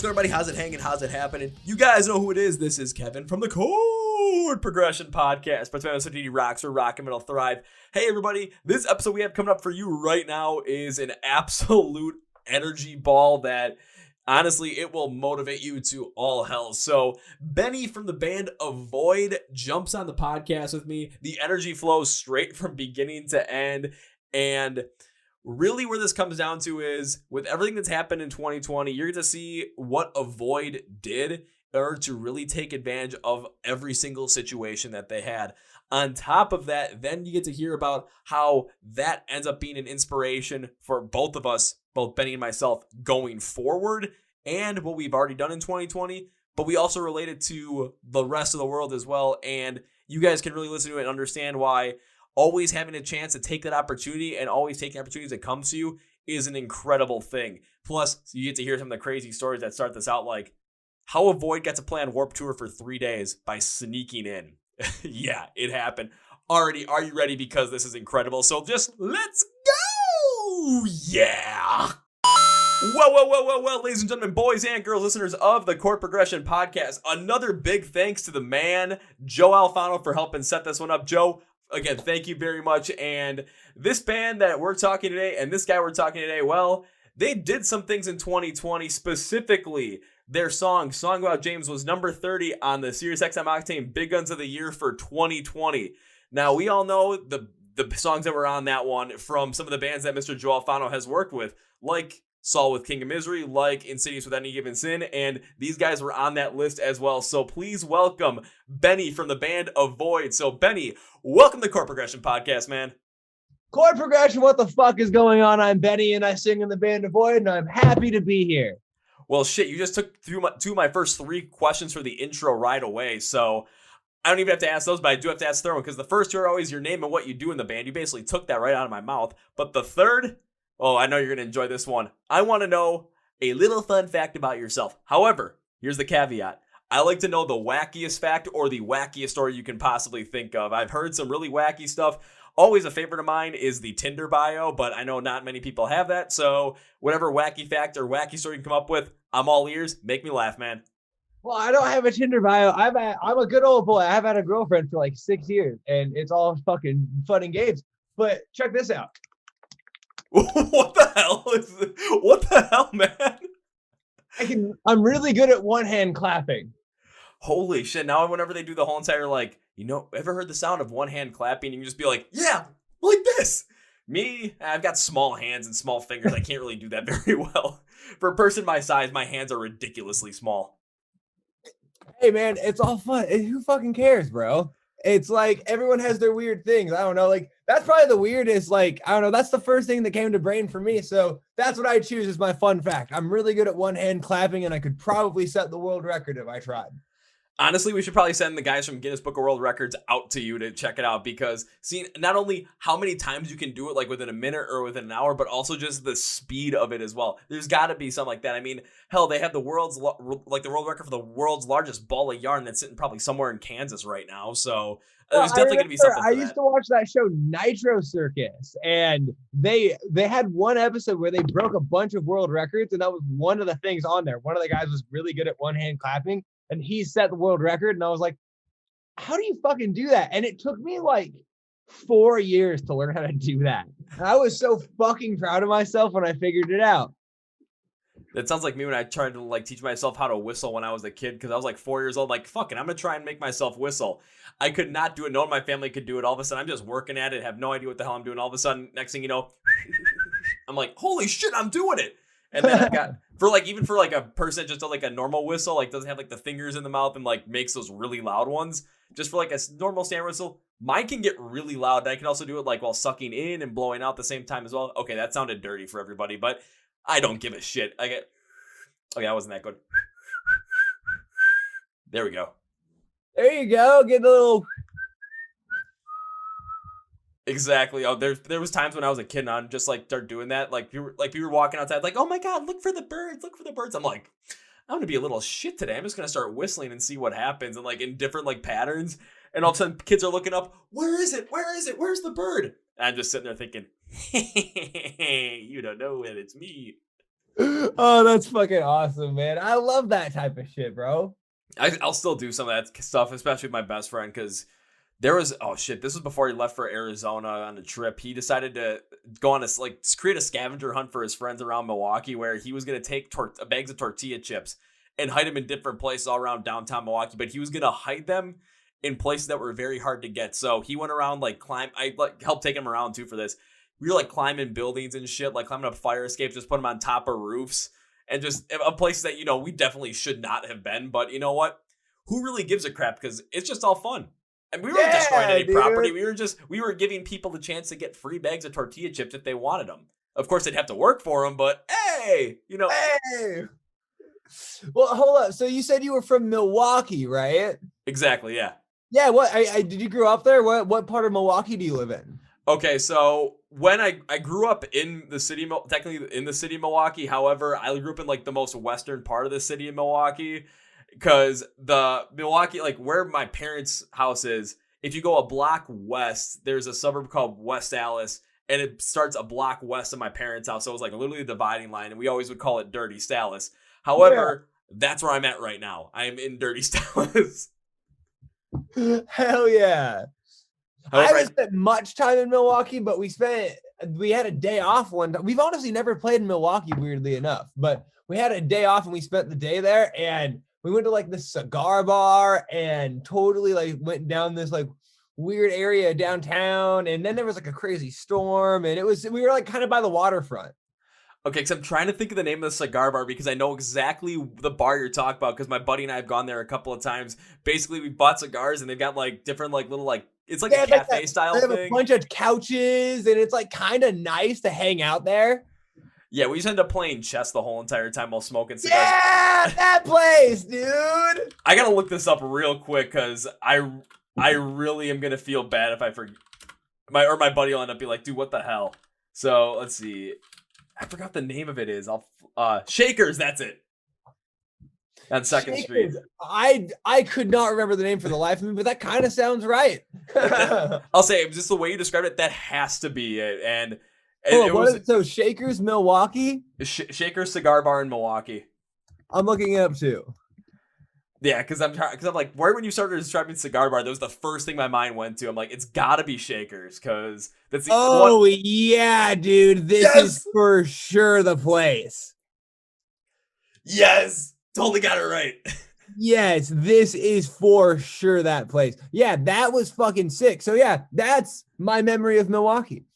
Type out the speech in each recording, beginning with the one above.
What's going on, everybody? How's it hanging? How's it happening? You guys know who it is. This is Kevin from the Chord Progression Podcast. But rocks or rock and metal thrive. Hey, everybody. This episode we have coming up for you right now is an absolute energy ball that, honestly, it will motivate you to all hell. So Benny from the band Avoid jumps on the podcast with me. The energy flows straight from beginning to end. And really where this comes down to is with everything that's happened in 2020, you're going to see what Avoid did in order to really take advantage of every single situation that they had. On top of that, then you get to hear about how that ends up being an inspiration for both of us, both Benny and myself, going forward and what we've already done in 2020. But we also relate it to the rest of the world as well. And you guys can really listen to it and understand why always having a chance to take that opportunity and always taking opportunities that come to you is an incredible thing. Plus, you get to hear some of the crazy stories that start this out, like how Avoid got to play on Warped Tour for 3 days by sneaking in. Yeah, it happened. Already, are you ready? Because this is incredible. So just let's go! Yeah! Well, ladies and gentlemen, boys and girls, listeners of the Chord Progression Podcast, another big thanks to the man, Joe Alfano, for helping set this one up. Joe, again, thank you very much. And this band that we're talking today and this guy we're talking today, well, they did some things in 2020. Specifically, their Song About James was number 30 on the Sirius XM Octane BigUns of the Year for 2020. Now, we all know the songs that were on that one from some of the bands that Mr. Joe Alfano has worked with, like Saul with King of Misery, like Insidious with Any Given Sin, and these guys were on that list as well. So please welcome Benny from the band Avoid. So Benny, welcome to the Chord Progression Podcast, man. Chord Progression, what the fuck is going on? I'm Benny and I sing in the band Avoid and I'm happy to be here. Well, shit, you just took through two of my first 3 questions for the intro right away, so I don't even have to ask those, but I do have to ask the third one, because the first 2 are always your name and what you do in the band. You basically took that right out of my mouth. But the third, oh, I know you're going to enjoy this one. I want to know a little fun fact about yourself. However, here's the caveat. I like to know the wackiest fact or the wackiest story you can possibly think of. I've heard some really wacky stuff. Always a favorite of mine is the Tinder bio, but I know not many people have that. So whatever wacky fact or wacky story you can come up with, I'm all ears. Make me laugh, man. Well, I don't have a Tinder bio. I'm a good old boy. I've had a girlfriend for like 6 years and it's all fucking fun and games. But check this out. What the hell is this? What the hell, man? I'm really good at one hand clapping. Holy shit. Now whenever they do the whole entire, like, ever heard the sound of one hand clapping? You can just be like, yeah, like this. Me, I've got small hands and small fingers. I can't really do that very well. For a person my size, my hands are ridiculously small. Hey, man, it's all fun. Who fucking cares, bro? It's like everyone has their weird things. I don't know. Like, that's probably the weirdest. Like, I don't know. That's the first thing that came to brain for me. So that's what I choose as my fun fact. I'm really good at one hand clapping, and I could probably set the world record if I tried. Honestly, we should probably send the guys from Guinness Book of World Records out to you to check it out, because seeing not only how many times you can do it, like within a minute or within an hour, but also just the speed of it as well. There's got to be something like that. I mean, hell, they have the world record for the world's largest ball of yarn that's sitting probably somewhere in Kansas right now. So there's definitely going to be something. I used to watch that show Nitro Circus, and they had one episode where they broke a bunch of world records, and that was one of the things on there. One of the guys was really good at one hand clapping, and he set the world record, and I was like, how do you fucking do that? And it took me like 4 years to learn how to do that. And I was so fucking proud of myself when I figured it out. That sounds like me when I tried to like teach myself how to whistle when I was a kid, because I was like 4 years old, like, fuck it, I'm going to try and make myself whistle. I could not do it. No one in my family could do it. All of a sudden, I'm just working at it, have no idea what the hell I'm doing. All of a sudden, next thing you know, I'm like, holy shit, I'm doing it. And then I've got, for a person that just does like a normal whistle, like doesn't have like the fingers in the mouth and like makes those really loud ones, just for like a normal standard whistle, mine can get really loud. And I can also do it like while sucking in and blowing out at the same time as well. Okay, that sounded dirty for everybody, but I don't give a shit. Okay, that wasn't that good. There we go. There you go. Get a little. Exactly. Oh, there was times when I was a kid and I'd just like start doing that. Like we were walking outside, like, oh my God, look for the birds, look for the birds. I'm like, I'm gonna be a little shit today. I'm just gonna start whistling and see what happens, and like in different like patterns. And all of a sudden, kids are looking up. Where is it? Where is it? Where's the bird? And I'm just sitting there thinking, you don't know it. It's me. Oh, that's fucking awesome, man. I love that type of shit, bro. I'll still do some of that stuff, especially with my best friend, because there was, oh shit, this was before he left for Arizona on a trip. He decided to go on a, like, create a scavenger hunt for his friends around Milwaukee, where he was going to take bags of tortilla chips and hide them in different places all around downtown Milwaukee, but he was going to hide them in places that were very hard to get. So he went around, like, I like helped take him around too for this. We were like climbing buildings and shit, like climbing up fire escapes, just put them on top of roofs and just a place that, we definitely should not have been. But you know what? Who really gives a crap? Because it's just all fun. And we weren't destroying any property. We were giving people the chance to get free bags of tortilla chips if they wanted them. Of course, they'd have to work for them, but hey, Hey. Well, hold up. So you said you were from Milwaukee, right? Exactly, yeah. Yeah. What? Did you grow up there? What part of Milwaukee do you live in? Okay, so when I grew up in the city, technically in the city of Milwaukee. However, I grew up in like the most western part of the city of Milwaukee, because the Milwaukee, like where my parents' house is, if you go a block west, there's a suburb called West Allis, and it starts a block west of my parents' house. So it was like literally a dividing line, and we always would call it Dirty Stallis. However, that's where I'm at right now. I am in Dirty Stallis. Hell yeah. I haven't spent much time in Milwaukee, but we had a day off one time. We've honestly never played in Milwaukee, weirdly enough, but we had a day off and we spent the day there, and we went to like this cigar bar and totally like went down this like weird area downtown. And then there was like a crazy storm, and we were like kind of by the waterfront. Okay, because I'm trying to think of the name of the cigar bar, because I know exactly the bar you're talking about, because my buddy and I have gone there a couple of times. Basically, we bought cigars, and they've got like different like little like, it's like a cafe style thing. They have a bunch of couches, and it's like kind of nice to hang out there. Yeah, we just ended up playing chess the whole entire time while smoking cigars. Yeah, that place, dude. I gotta look this up real quick, because I really am gonna feel bad if I forget. My buddy will end up being like, dude, what the hell? So let's see. I forgot the name of it is. Shakers, that's it. On Second Street. I could not remember the name for the life of me, but that kind of sounds right. I'll say, just the way you described it, that has to be it. And so Shakers, Milwaukee? Shakers Cigar Bar in Milwaukee. I'm looking it up too. Yeah, because I'm like, right when you started describing cigar bar, that was the first thing my mind went to. I'm like, it's gotta be Shakers, because that's the one. Yeah, dude, this is for sure the place. Yes, totally got it right. Yes, this is for sure that place. Yeah, that was fucking sick. So yeah, that's my memory of Milwaukee.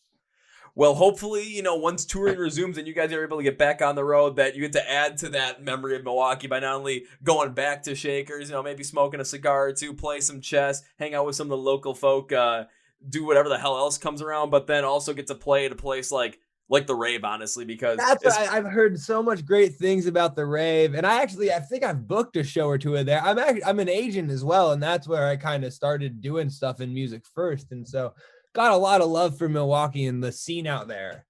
Well, hopefully, once touring resumes and you guys are able to get back on the road, that you get to add to that memory of Milwaukee by not only going back to Shakers, maybe smoking a cigar or two, play some chess, hang out with some of the local folk, do whatever the hell else comes around, but then also get to play at a place like the Rave, honestly, because that's what I've heard so much great things about the Rave, and I think I've booked a show or two in there. I'm an agent as well, and that's where I kind of started doing stuff in music first, and so got a lot of love for Milwaukee and the scene out there.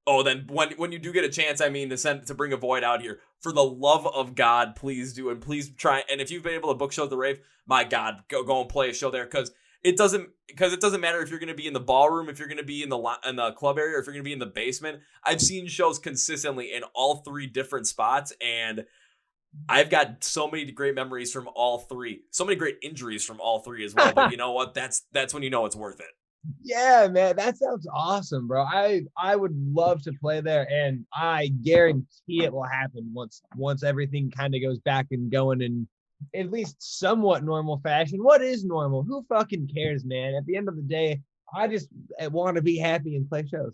Oh, then when you do get a chance, to bring a Void out here, for the love of God, please do, and please try. And if you've been able to book shows at the Rave, my God, go and play a show there, because it doesn't matter if you're going to be in the ballroom, if you're going to be in the club area, or if you're going to be in the basement. I've seen shows consistently in all three different spots, and I've got so many great memories from all three, so many great injuries from all three as well. But you know what? That's when you know it's worth it. Yeah, man, that sounds awesome, bro. I would love to play there, and I guarantee it will happen once everything kind of goes back and going in at least somewhat normal fashion. What is normal? Who fucking cares, man? At the end of the day, I just want to be happy and play shows.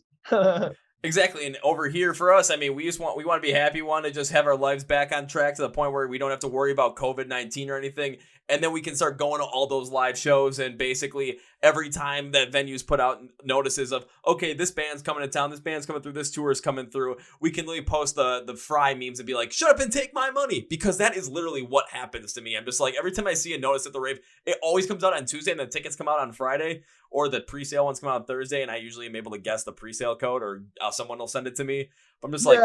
Exactly. And over here for us, we want to be happy. We want to just have our lives back on track to the point where we don't have to worry about COVID-19 or anything. And then we can start going to all those live shows, and basically every time that venues put out notices of, okay, this band's coming to town, this band's coming through, this tour is coming through, we can literally post the Fry memes and be like, shut up and take my money, because that is literally what happens to me. I'm just like, every time I see a notice at the Rave, it always comes out on Tuesday, and the tickets come out on Friday, or the pre-sale ones come out on Thursday, and I usually am able to guess the pre-sale code, or someone will send it to me. I'm just like,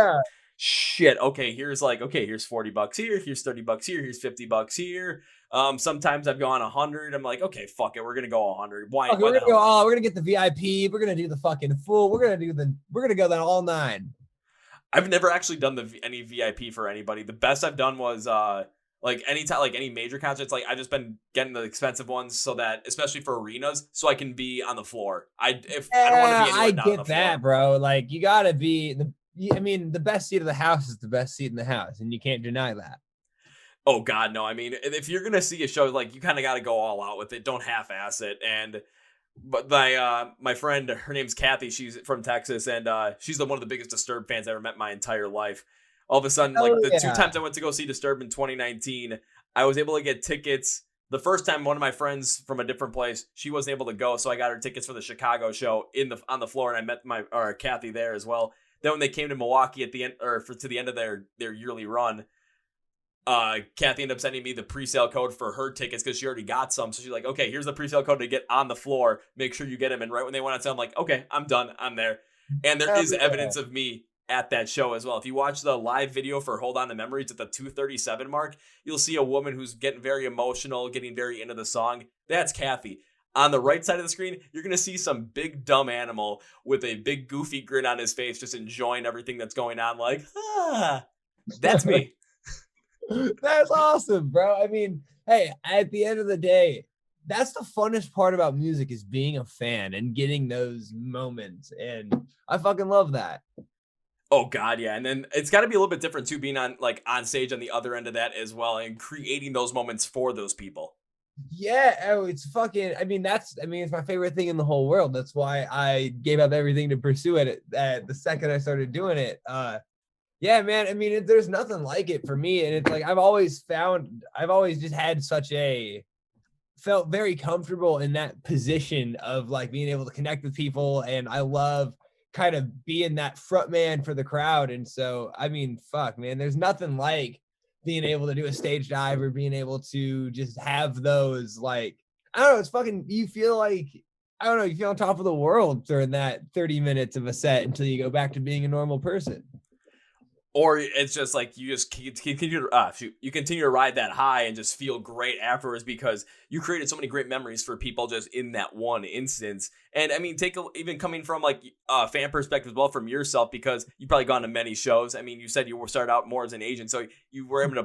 shit, okay, here's $40 here, here's $30 here, here's $50 here. Sometimes I've gone 100. I'm like, okay, fuck it, we're gonna go 100. Why? We're gonna get the VIP. We're gonna do the fucking full. We're gonna go that all 9. I've never actually done any VIP for anybody. The best I've done was like anytime, like any major concerts. Like I've just been getting the expensive ones so that, especially for arenas, so I can be on the floor. I don't want to be anywhere I not on the get that, floor. bro. Like you gotta be the best seat of the house is the best seat in the house, and you can't deny that. Oh God, no. I mean, if you're gonna see a show, like you kind of got to go all out with it. Don't half-ass it. And but my friend, her name's Kathy. She's from Texas, and she's one of the biggest Disturbed fans I ever met in my entire life. All of a sudden, like Oh the two yeah. times I went to go see Disturbed in 2019, I was able to get tickets. The first time, one of my friends from a different place, she wasn't able to go, so I got her tickets for the Chicago show on the floor, and I met Kathy there as well. Then when they came to Milwaukee at the end, to the end of their yearly run, Kathy ended up sending me the pre-sale code for her tickets because she already got some. So she's like, okay, here's the pre-sale code to get on the floor. Make sure you get them. And right when they went on sale, I'm like, okay, I'm done. I'm there. And there Hell is yeah. evidence of me at that show as well. If you watch the live video for Hold On to Memory, it's at the 2:37 mark. You'll see a woman who's getting very emotional, getting very into the song. That's Kathy. On the right side of the screen, you're going to see some big dumb animal with a big goofy grin on his face, just enjoying everything that's going on. Like, that's me. That's awesome, bro. I mean, hey, at the end of the day, that's the funnest part about music is being a fan and getting those moments. And I fucking love that. Oh God, yeah. And then it's got to be a little bit different too, being on stage on the other end of that as well, and creating those moments for those people. Yeah, oh, it's fucking. It's my favorite thing in the whole world. That's why I gave up everything to pursue it at the second I started doing it. Yeah, man. I mean, there's nothing like it for me, and it's like I've always just had felt very comfortable in that position of like being able to connect with people, and I love kind of being that front man for the crowd. And so, I mean, fuck, man, there's nothing like being able to do a stage dive or being able to just have those, like, I don't know, it's fucking, you feel like, I don't know, you feel on top of the world during that 30 minutes of a set until you go back to being a normal person. Or it's just like you just continue to ride that high and just feel great afterwards because you created so many great memories for people just in that one instance. And I mean, even coming from like a fan perspective as well from yourself, because you've probably gone to many shows. I mean, you said you started out more as an agent, so you were able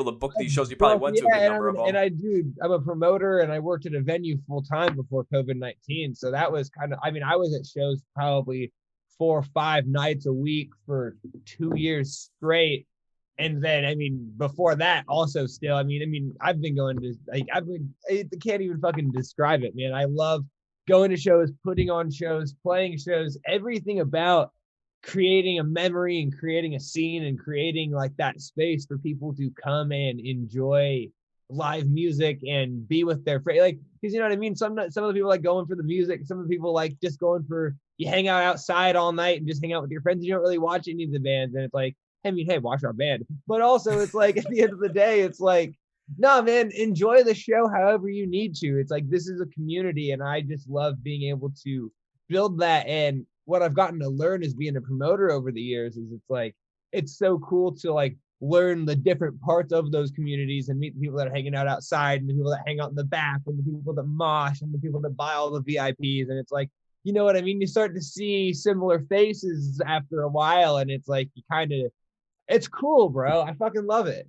to book these shows. You probably went to a good number of them. And I'm a promoter, and I worked at a venue full time before COVID-19. So that was kind of, I mean, I was at shows probably 4 or 5 nights a week for 2 years straight. And then, I mean, before that also still, I mean, I've been going to, like, I can't even fucking describe it, man. I love going to shows, putting on shows, playing shows, everything about creating a memory and creating a scene and creating like that space for people to come and enjoy live music and be with their friends. Like, because you know what I mean? Some of the people like going for the music. Some of the people like just going for, you hang out outside all night and just hang out with your friends. You don't really watch any of the bands. And it's like, I mean, hey, watch our band. But also it's like, at the end of the day, it's like, no, man, enjoy the show however you need to. It's like, this is a community, and I just love being able to build that. And what I've gotten to learn as being a promoter over the years is it's like, it's so cool to like learn the different parts of those communities and meet the people that are hanging out outside and the people that hang out in the back and the people that mosh and the people that buy all the VIPs. And it's like, you know what I mean? You start to see similar faces after a while, and it's like, it's cool, bro. I fucking love it.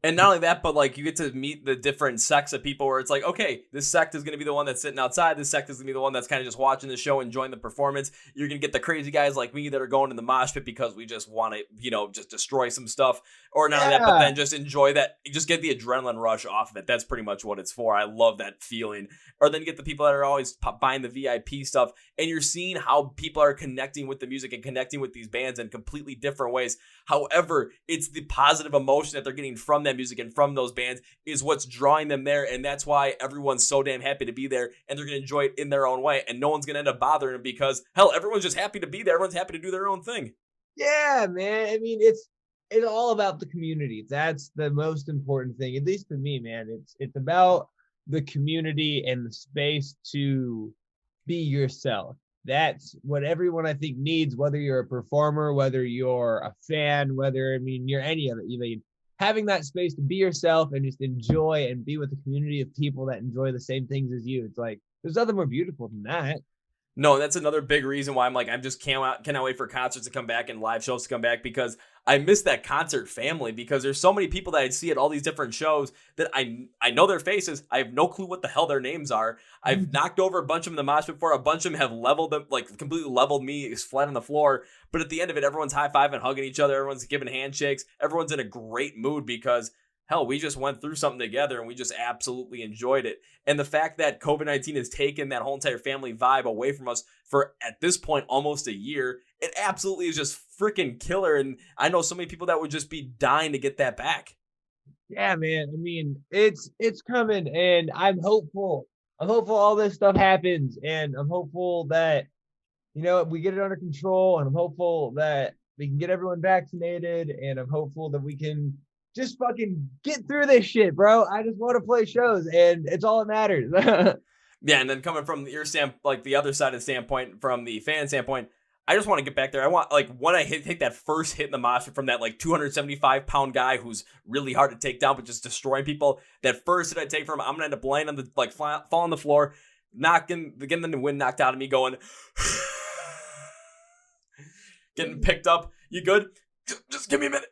And not only that, but like you get to meet the different sects of people where it's like, okay, this sect is going to be the one that's sitting outside. This sect is going to be the one that's kind of just watching the show, enjoying the performance. You're going to get the crazy guys like me that are going in the mosh pit because we just want to, just destroy some stuff. Or not only that, but then just enjoy that. You just get the adrenaline rush off of it. That's pretty much what it's for. I love that feeling. Or then you get the people that are always buying the VIP stuff, and you're seeing how people are connecting with the music and connecting with these bands in completely different ways. However, it's the positive emotion that they're getting from that music and from those bands is what's drawing them there. And that's why everyone's so damn happy to be there, and they're going to enjoy it in their own way. And no one's going to end up bothering them because, hell, everyone's just happy to be there. Everyone's happy to do their own thing. Yeah, man. I mean, it's all about the community. That's the most important thing, at least to me, man. It's about the community and the space to be yourself. That's what everyone I think needs, whether you're a performer, whether you're a fan, you're any of it. You mean having that space to be yourself and just enjoy and be with a community of people that enjoy the same things as you. It's like, there's nothing more beautiful than that. No, that's another big reason why I'm like, I'm just cannot wait for concerts to come back and live shows to come back, because I miss that concert family, because there's so many people that I see at all these different shows that I know their faces. I have no clue what the hell their names are. I've knocked over a bunch of them in the mosh pit before. A bunch of them have leveled them, like completely leveled me flat on the floor. But at the end of it, everyone's high-fiving, hugging each other. Everyone's giving handshakes. Everyone's in a great mood because, hell, we just went through something together and we just absolutely enjoyed it. And the fact that COVID-19 has taken that whole entire family vibe away from us for, at this point, almost a year, it absolutely is just freaking killer. And I know so many people that would just be dying to get that back. Yeah, man. I mean, it's coming, and I'm hopeful. I'm hopeful all this stuff happens, and I'm hopeful that we get it under control, and I'm hopeful that we can get everyone vaccinated, and I'm hopeful that we can just fucking get through this shit, bro. I just want to play shows, and it's all that matters. Yeah, and then coming from your like the other side of the standpoint, from the fan standpoint, I just want to get back there. I want, like, when I take that first hit in the mosh pit from that, like, 275-pound guy who's really hard to take down but just destroying people, that first hit I take from him, I'm going to end up laying on the, like, fall on the floor, getting the wind knocked out of me, going, getting picked up. You good? Just give me a minute.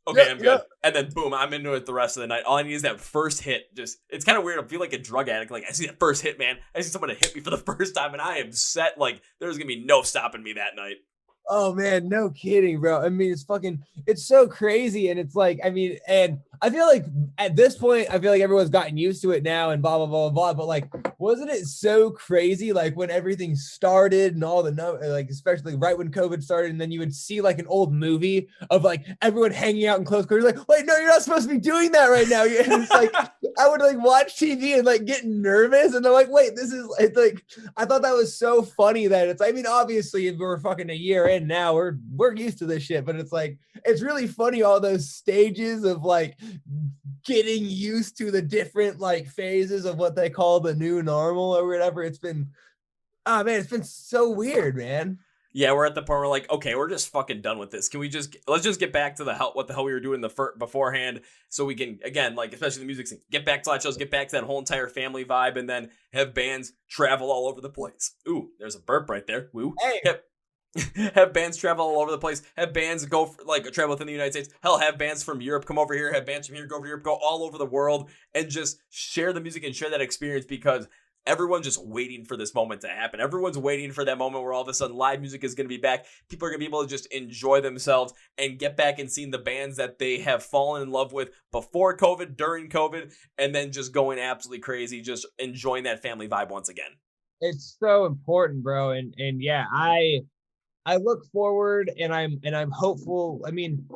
Okay, I'm good. Yeah. And then boom, I'm into it the rest of the night. All I need is that first hit. It's kind of weird. I feel like a drug addict. Like, I see that first hit, man. I see someone to hit me for the first time, and I am set. Like, there's gonna be no stopping me that night. Oh man, no kidding, bro. I mean, it's so crazy. And it's like, I mean, and I feel like at this point, I feel like everyone's gotten used to it now and blah, blah, blah, blah. But like, wasn't it so crazy? Like when everything started and all like, especially right when COVID started, and then you would see like an old movie of like everyone hanging out in close quarters, like, wait, no, you're not supposed to be doing that right now. And it's like, I would like watch TV and like get nervous. And they're like, wait, it's like, I thought that was so funny that it's, I mean, obviously if we're fucking a year in now, we're used to this shit, but it's like, it's really funny, all those stages of like getting used to the different like phases of what they call the new normal or whatever. It's been it's been so weird, man. Yeah, we're at the point where we're like, okay, we're just fucking done with this. Can we let's just get back to what the hell we were doing beforehand, so we can, again, like, especially the music scene, get back to live shows, get back to that whole entire family vibe, and then have bands travel all over the place. Ooh, there's a burp right there. Woo. Hey. Have bands travel all over the place. Have bands travel within the United States. Hell, have bands from Europe come over here. Have bands from here go over to Europe. Go all over the world and just share the music and share that experience, because everyone's just waiting for this moment to happen. Everyone's waiting for that moment where all of a sudden live music is going to be back. People are going to be able to just enjoy themselves and get back and seeing the bands that they have fallen in love with before COVID, during COVID, and then just going absolutely crazy, just enjoying that family vibe once again. It's so important, bro. And yeah, I look forward, and I'm hopeful. I mean,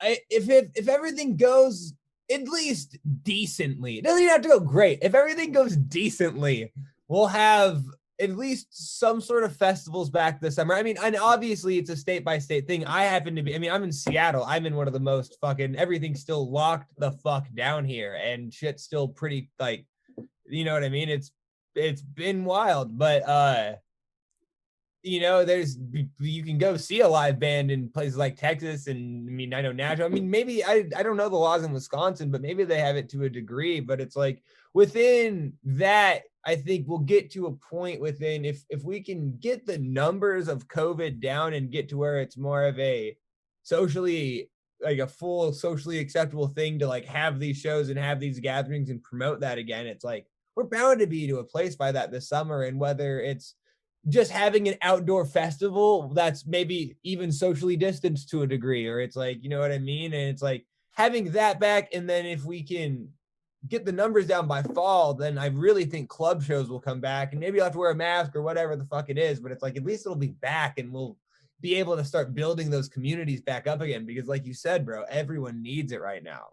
if everything goes at least decently, it doesn't even have to go great. If everything goes decently, we'll have at least some sort of festivals back this summer. I mean, and obviously it's a state by state thing. I'm in Seattle. I'm in one of the most fucking, everything's still locked the fuck down here, and shit's still pretty, like, you know what I mean? It's been wild, but you can go see a live band in places like Texas, and I mean, I know Nashville. I mean, maybe I don't know the laws in Wisconsin, but maybe they have it to a degree. But it's like within that, I think we'll get to a point within, if we can get the numbers of COVID down and get to where it's more of a socially, like a full socially acceptable thing to like have these shows and have these gatherings and promote that again. It's like we're bound to be to a place by that this summer, and whether it's just having an outdoor festival that's maybe even socially distanced to a degree, or it's like, you know what I mean? And it's like having that back. And then if we can get the numbers down by fall, then I really think club shows will come back, and maybe you'll have to wear a mask or whatever the fuck it is. But it's like, at least it'll be back, and we'll be able to start building those communities back up again. Because like you said, bro, everyone needs it right now.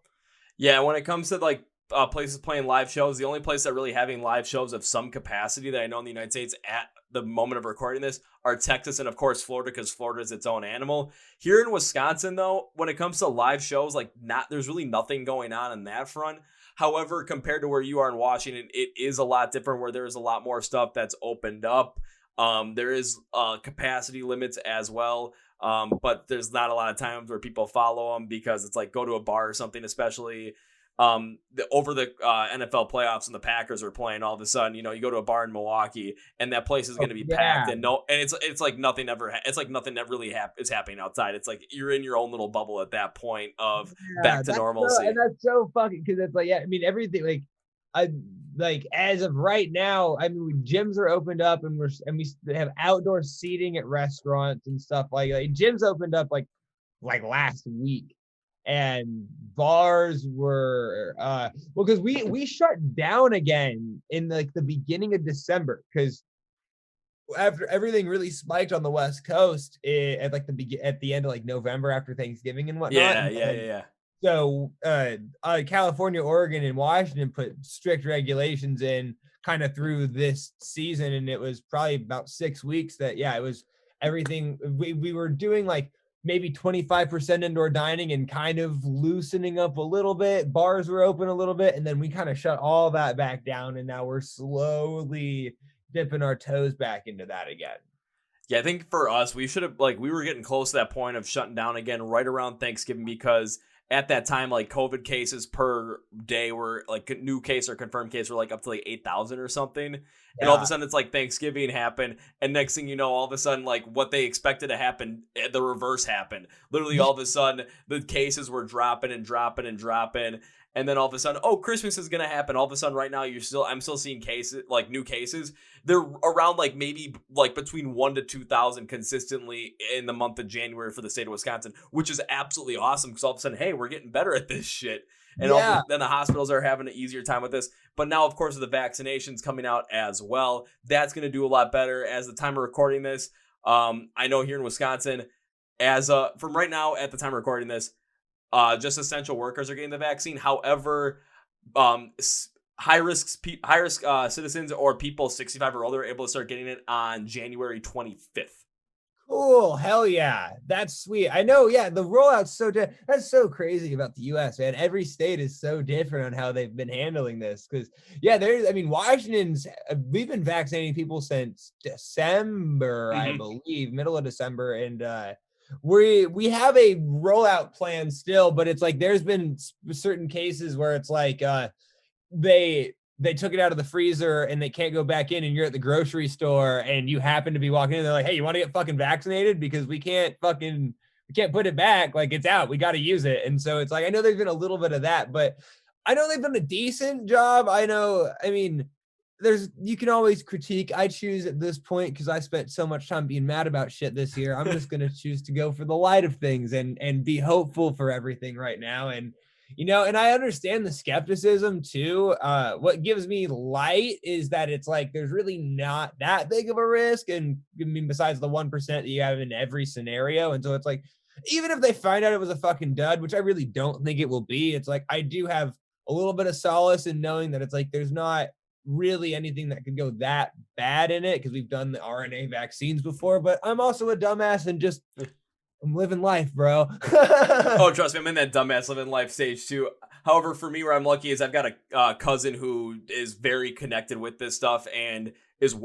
Yeah. When it comes to like, places playing live shows, the only place that really having live shows of some capacity that I know in the United States at the moment of recording this are Texas and of course Florida, because Florida is its own animal. Here in Wisconsin, though, when it comes to live shows, like, there's really nothing going on that front. However, compared to where you are in Washington, it is a lot different, where there's a lot more stuff that's opened up. There is capacity limits as well. But there's not a lot of times where people follow them, because it's like, go to a bar or something, especially over the NFL playoffs and the Packers are playing, all of a sudden, you know, you go to a bar in Milwaukee and that place is going to be packed, and it's like nothing ever, it's like nothing that really is happening outside. It's like you're in your own little bubble at that point of back to normalcy. And that's so fucking, because it's like, yeah, I mean, everything, like as of right now, I mean, gyms are opened up and we have outdoor seating at restaurants and stuff like gyms opened up like last week. And bars were because we shut down again in like the beginning of December, because after everything really spiked on the West Coast at like at the end of like November after Thanksgiving and whatnot. Yeah. So California, Oregon, and Washington put strict regulations in kind of through this season, and it was probably about 6 weeks that it was everything. We were doing like maybe 25% indoor dining and kind of loosening up a little bit. Bars were open a little bit, and then we kind of shut all that back down, and now we're slowly dipping our toes back into that again. Yeah, I think for us, we should have, like, we were getting close to that point of shutting down again right around Thanksgiving, because at that time, like, COVID cases per day were, like, new case or confirmed case were, like, up to, like, 8,000 or something. Yeah. And all of a sudden, it's, like, Thanksgiving happened, and next thing you know, all of a sudden, like, what they expected to happen, the reverse happened. Literally, all of a sudden, the cases were dropping, and then all of a sudden, oh, Christmas is gonna happen. All of a sudden, right now, I'm still seeing cases, like, new cases. They're around, like, maybe, like, between 1,000 to 2,000 consistently in the month of January for the state of Wisconsin, which is absolutely awesome, because all of a sudden, hey, we're getting better at this shit. And then the hospitals are having an easier time with this. But now, of course, with the vaccinations coming out as well, that's going to do a lot better as the time of recording this. I know here in Wisconsin, from right now at the time of recording this, just essential workers are getting the vaccine. However, high risk citizens or people 65 or older are able to start getting it on January 25th. Cool. Hell yeah. That's sweet. I know. Yeah. The rollout's that's so crazy about the US, man. Every state is so different on how they've been handling this. Cause Washington's, we've been vaccinating people since December, I believe, middle of December. And, we have a rollout plan still, but it's like, there's been certain cases where it's like, they took it out of the freezer and they can't go back in, and you're at the grocery store and you happen to be walking in, they're like, hey, you want to get fucking vaccinated? Because we can't put it back. Like, it's out. We got to use it. And so it's like, I know there's been a little bit of that, but I know they've done a decent job. You can always critique. I choose at this point, because I spent so much time being mad about shit this year, I'm just going to choose to go for the light of things and be hopeful for everything right now. And, and I understand the skepticism too. What gives me light is that it's like, there's really not that big of a risk. And I mean, besides the 1% that you have in every scenario. And so it's like, even if they find out it was a fucking dud, which I really don't think it will be, it's like, I do have a little bit of solace in knowing that it's like, there's not really anything that could go that bad in it, because we've done the RNA vaccines before. But I'm also a dumbass and just, I'm living life, bro. Oh, trust me, I'm in that dumbass living life stage too. However, for me, where I'm lucky is I've got a cousin who is very connected with this stuff and has been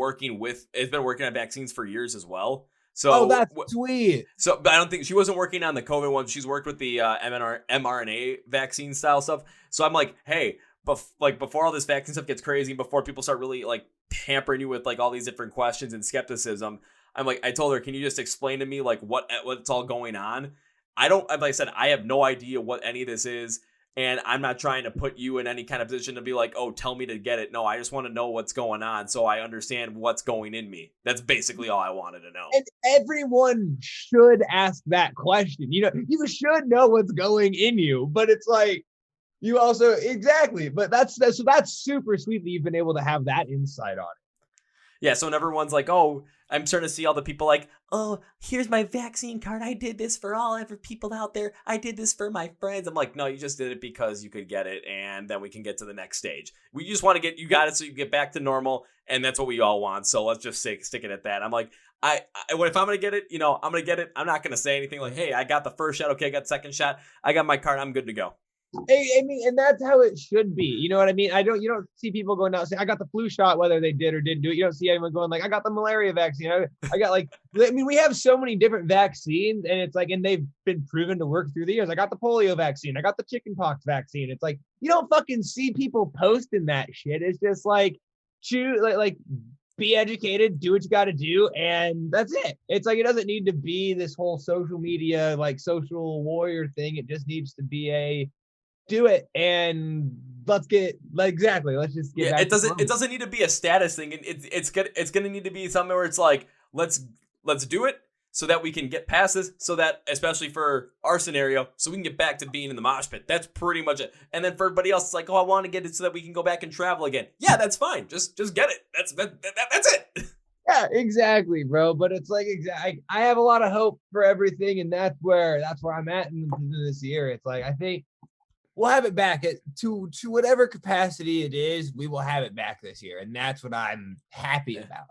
working on vaccines for years as well. So that's sweet. So, but I don't think she wasn't working on the COVID one. She's worked with the mRNA vaccine style stuff. So I'm like, hey, before all this vaccine stuff gets crazy, before people start really like pampering you with like all these different questions and skepticism, I told her, can you just explain to me like what's all going on? Like I said, I have no idea what any of this is, and I'm not trying to put you in any kind of position to be like, oh, tell me to get it. No, I just want to know what's going on so I understand what's going in me. That's basically all I wanted to know. And everyone should ask that question. You should know what's going in you, but it's like, you also, exactly. But that's super sweet that you've been able to have that insight on it. Yeah, so when everyone's like, oh, I'm starting to see all the people like, oh, here's my vaccine card. I did this for all every people out there. I did this for my friends. I'm like, no, you just did it because you could get it, and then we can get to the next stage. We just want to you got it so you can get back to normal, and that's what we all want. So let's just stick it at that. I'm like, if I'm going to get it, I'm going to get it. I'm not going to say anything like, hey, I got the first shot. Okay, I got the second shot. I got my card. I'm good to go. I mean, and that's how it should be. You know what I mean? You don't see people going out saying, I got the flu shot, whether they did or didn't do it. You don't see anyone going like, I got the malaria vaccine. I got like, I mean, we have so many different vaccines, and it's like, and they've been proven to work through the years. I got the polio vaccine. I got the chickenpox vaccine. It's like, you don't fucking see people posting that shit. It's just like, be educated, do what you got to do, and that's it. It's like, it doesn't need to be this whole social media, like social warrior thing. It just needs to be do it, and let's just get back. It doesn't need to be a status thing. It's gonna need to be something where it's like, let's do it so that we can get past this, so that, especially for our scenario, so we can get back to being in the mosh pit. That's pretty much it. And then for everybody else, it's like, oh, I want to get it so that we can go back and travel again. Yeah, that's fine. Just get it. That's it. Yeah, exactly, bro. But it's like, I have a lot of hope for everything, and that's where I'm at in this year. It's like, I think we'll have it back to whatever capacity it is. We will have it back this year, and that's what I'm happy about.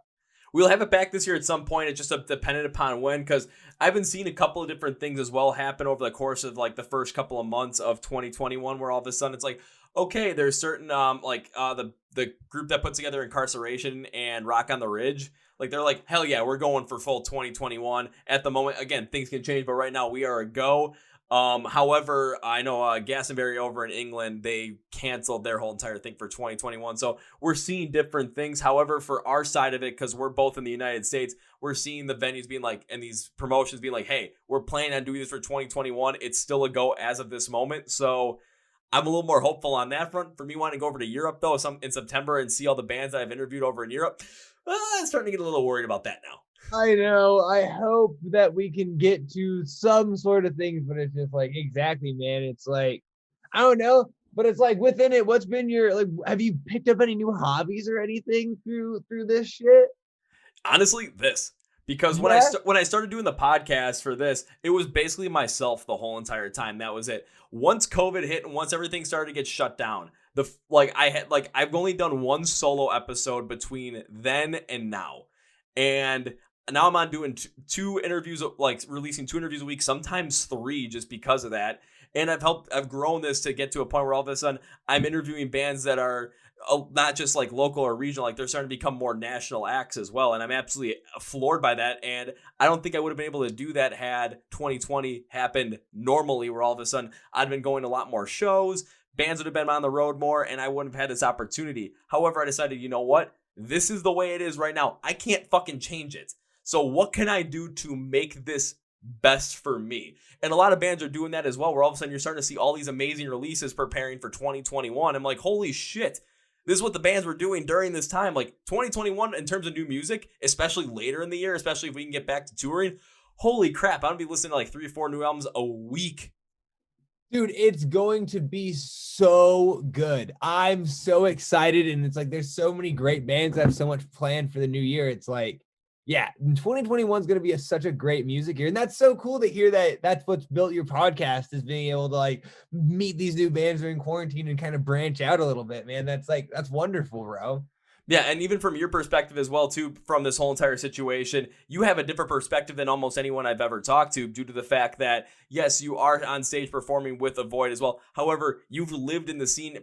We'll have it back this year at some point. It's just dependent upon when, because I've been seeing a couple of different things as well happen over the course of like the first couple of months of 2021, where all of a sudden it's like, okay, there's certain the group that puts together Incarceration and Rock on the Ridge, like they're like, hell yeah, we're going for full 2021 at the moment. Again, things can change, but right now we are a go. However, I know Glastonbury over in England, they canceled their whole entire thing for 2021. So we're seeing different things. However, for our side of it, because we're both in the United States, we're seeing the venues being like, and these promotions being like, hey, we're planning on doing this for 2021. It's still a go as of this moment. So I'm a little more hopeful on that front. For me wanting to go over to Europe, though, in September and see all the bands that I've interviewed over in Europe, I'm starting to get a little worried about that now. I know. I hope that we can get to some sort of things, but it's just like, exactly, man. It's like, I don't know, but it's like, within it, what's been your, like, have you picked up any new hobbies or anything through this shit? Honestly, this. Because when I started doing the podcast for this, it was basically myself the whole entire time. That was it. Once COVID hit and once everything started to get shut down, I've only done one solo episode between then and now. And now I'm on doing two interviews, like releasing 2 interviews a week, sometimes 3, just because of that. And I've grown this to get to a point where all of a sudden I'm interviewing bands that are not just like local or regional, like they're starting to become more national acts as well. And I'm absolutely floored by that. And I don't think I would have been able to do that had 2020 happened normally, where all of a sudden I'd been going to a lot more shows, bands would have been on the road more, and I wouldn't have had this opportunity. However, I decided, you know what? This is the way it is right now. I can't fucking change it. So what can I do to make this best for me? And a lot of bands are doing that as well, where all of a sudden you're starting to see all these amazing releases preparing for 2021. I'm like, holy shit. This is what the bands were doing during this time. Like 2021 in terms of new music, especially later in the year, especially if we can get back to touring. Holy crap. I'm going to be listening to like 3 or 4 new albums a week. Dude, it's going to be so good. I'm so excited. And it's like, there's so many great bands that have so much planned for the new year. It's like, yeah, 2021 is going to be such a great music year. And that's so cool to hear that that's what's built your podcast, is being able to like meet these new bands during quarantine and kind of branch out a little bit, man. That's wonderful, bro. Yeah, and even from your perspective as well, too, from this whole entire situation, you have a different perspective than almost anyone I've ever talked to, due to the fact that, yes, you are on stage performing with a Void as well. However, you've lived in the scene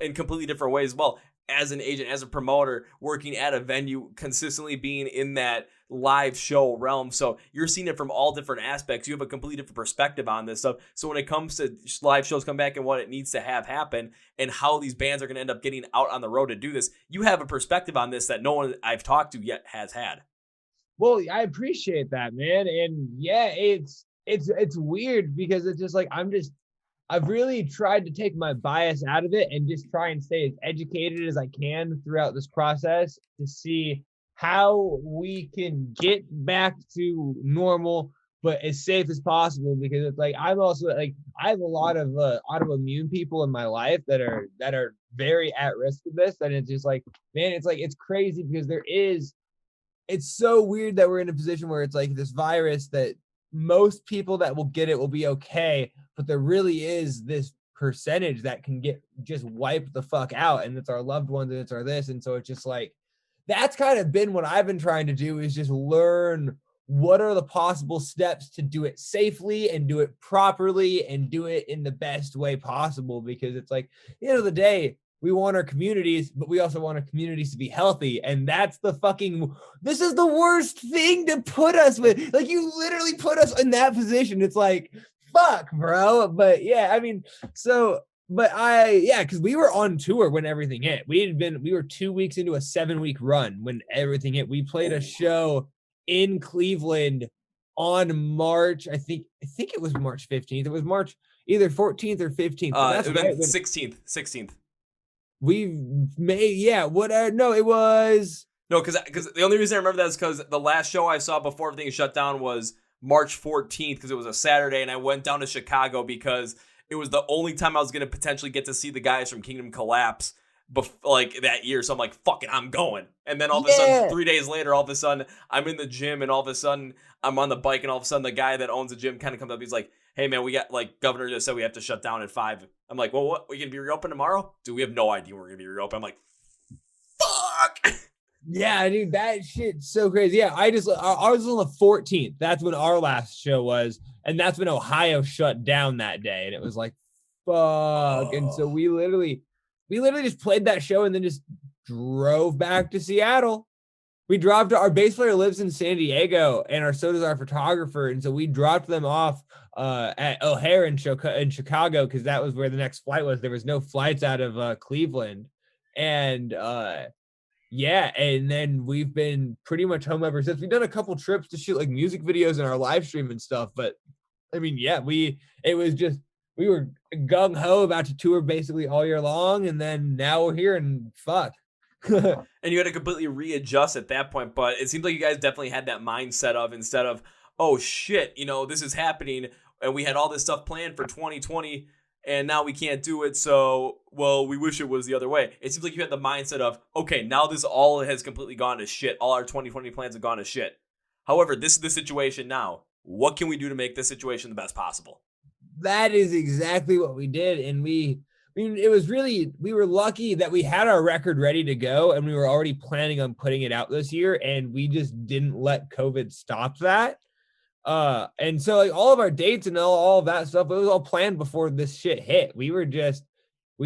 in completely different ways as well. As an agent, as a promoter, working at a venue, consistently being in that live show realm. So you're seeing it from all different aspects. You have a completely different perspective on this stuff. So when it comes to live shows come back and what it needs to have happen and how these bands are going to end up getting out on the road to do this, you have a perspective on this that no one I've talked to yet has had. Well, I appreciate that, man. And yeah, it's weird because it's just like, I've really tried to take my bias out of it and just try and stay as educated as I can throughout this process to see how we can get back to normal, but as safe as possible. Because it's like, I'm also like, I have a lot of autoimmune people in my life that are very at risk of this. And it's just like, man, it's like, it's crazy because it's so weird that we're in a position where it's like this virus that most people that will get it will be okay, but there really is this percentage that can get just wiped the fuck out, and it's our loved ones and it's our this. And so it's just like, that's kind of been what I've been trying to do, is just learn what are the possible steps to do it safely and do it properly and do it in the best way possible? Because it's like, at the end of the day, we want our communities, but we also want our communities to be healthy. And that's this is the worst thing to put us with. Like, you literally put us in that position. It's like, fuck, bro. But yeah, I mean, because we were on tour when everything hit. We were 2 weeks into a 7-week run when everything hit. We played a show in Cleveland on March, I think it was March 15th. It was March either 14th or 15th. That's it right 16th. It was. No, because the only reason I remember that is because the last show I saw before everything shut down was March 14th, because it was a Saturday, and I went down to Chicago because it was the only time I was going to potentially get to see the guys from Kingdom Collapse that year. So I'm like, fuck it, I'm going. And then all of a sudden, 3 days later, all of a sudden, I'm in the gym, and all of a sudden, I'm on the bike, and all of a sudden, the guy that owns the gym kind of comes up. He's like, hey, man, we got, governor just said we have to shut down at 5. I'm like, well, what? We going to be reopen tomorrow? Dude, we have no idea we're going to be reopen. I'm like, fuck. Yeah, dude, that shit's so crazy. Yeah, I was on the 14th. That's when our last show was. And that's when Ohio shut down that day. And it was like, fuck. And so we literally just played that show and then just drove back to Seattle. We dropped, our bass player lives in San Diego, and so does our photographer. And so we dropped them off at O'Hare in Chicago, because that was where the next flight was. There was no flights out of Cleveland. And and then we've been pretty much home ever since. We've done a couple trips to shoot music videos in our live stream and stuff. But I mean, yeah, we were gung ho about to tour basically all year long. And then now we're here, and fuck. And you had to completely readjust at that point. But it seems like you guys definitely had that mindset of, instead of, oh shit, this is happening, and we had all this stuff planned for 2020, and now we can't do it. So, well, we wish it was the other way. It seems like you had the mindset of, okay, now this all has completely gone to shit. All our 2020 plans have gone to shit. However, this is the situation now. What can we do to make this situation the best possible? That is exactly what we did. And we were lucky that we had our record ready to go, and we were already planning on putting it out this year, and we just didn't let COVID stop that. And so all of our dates and all of that stuff, it was all planned before this shit hit. We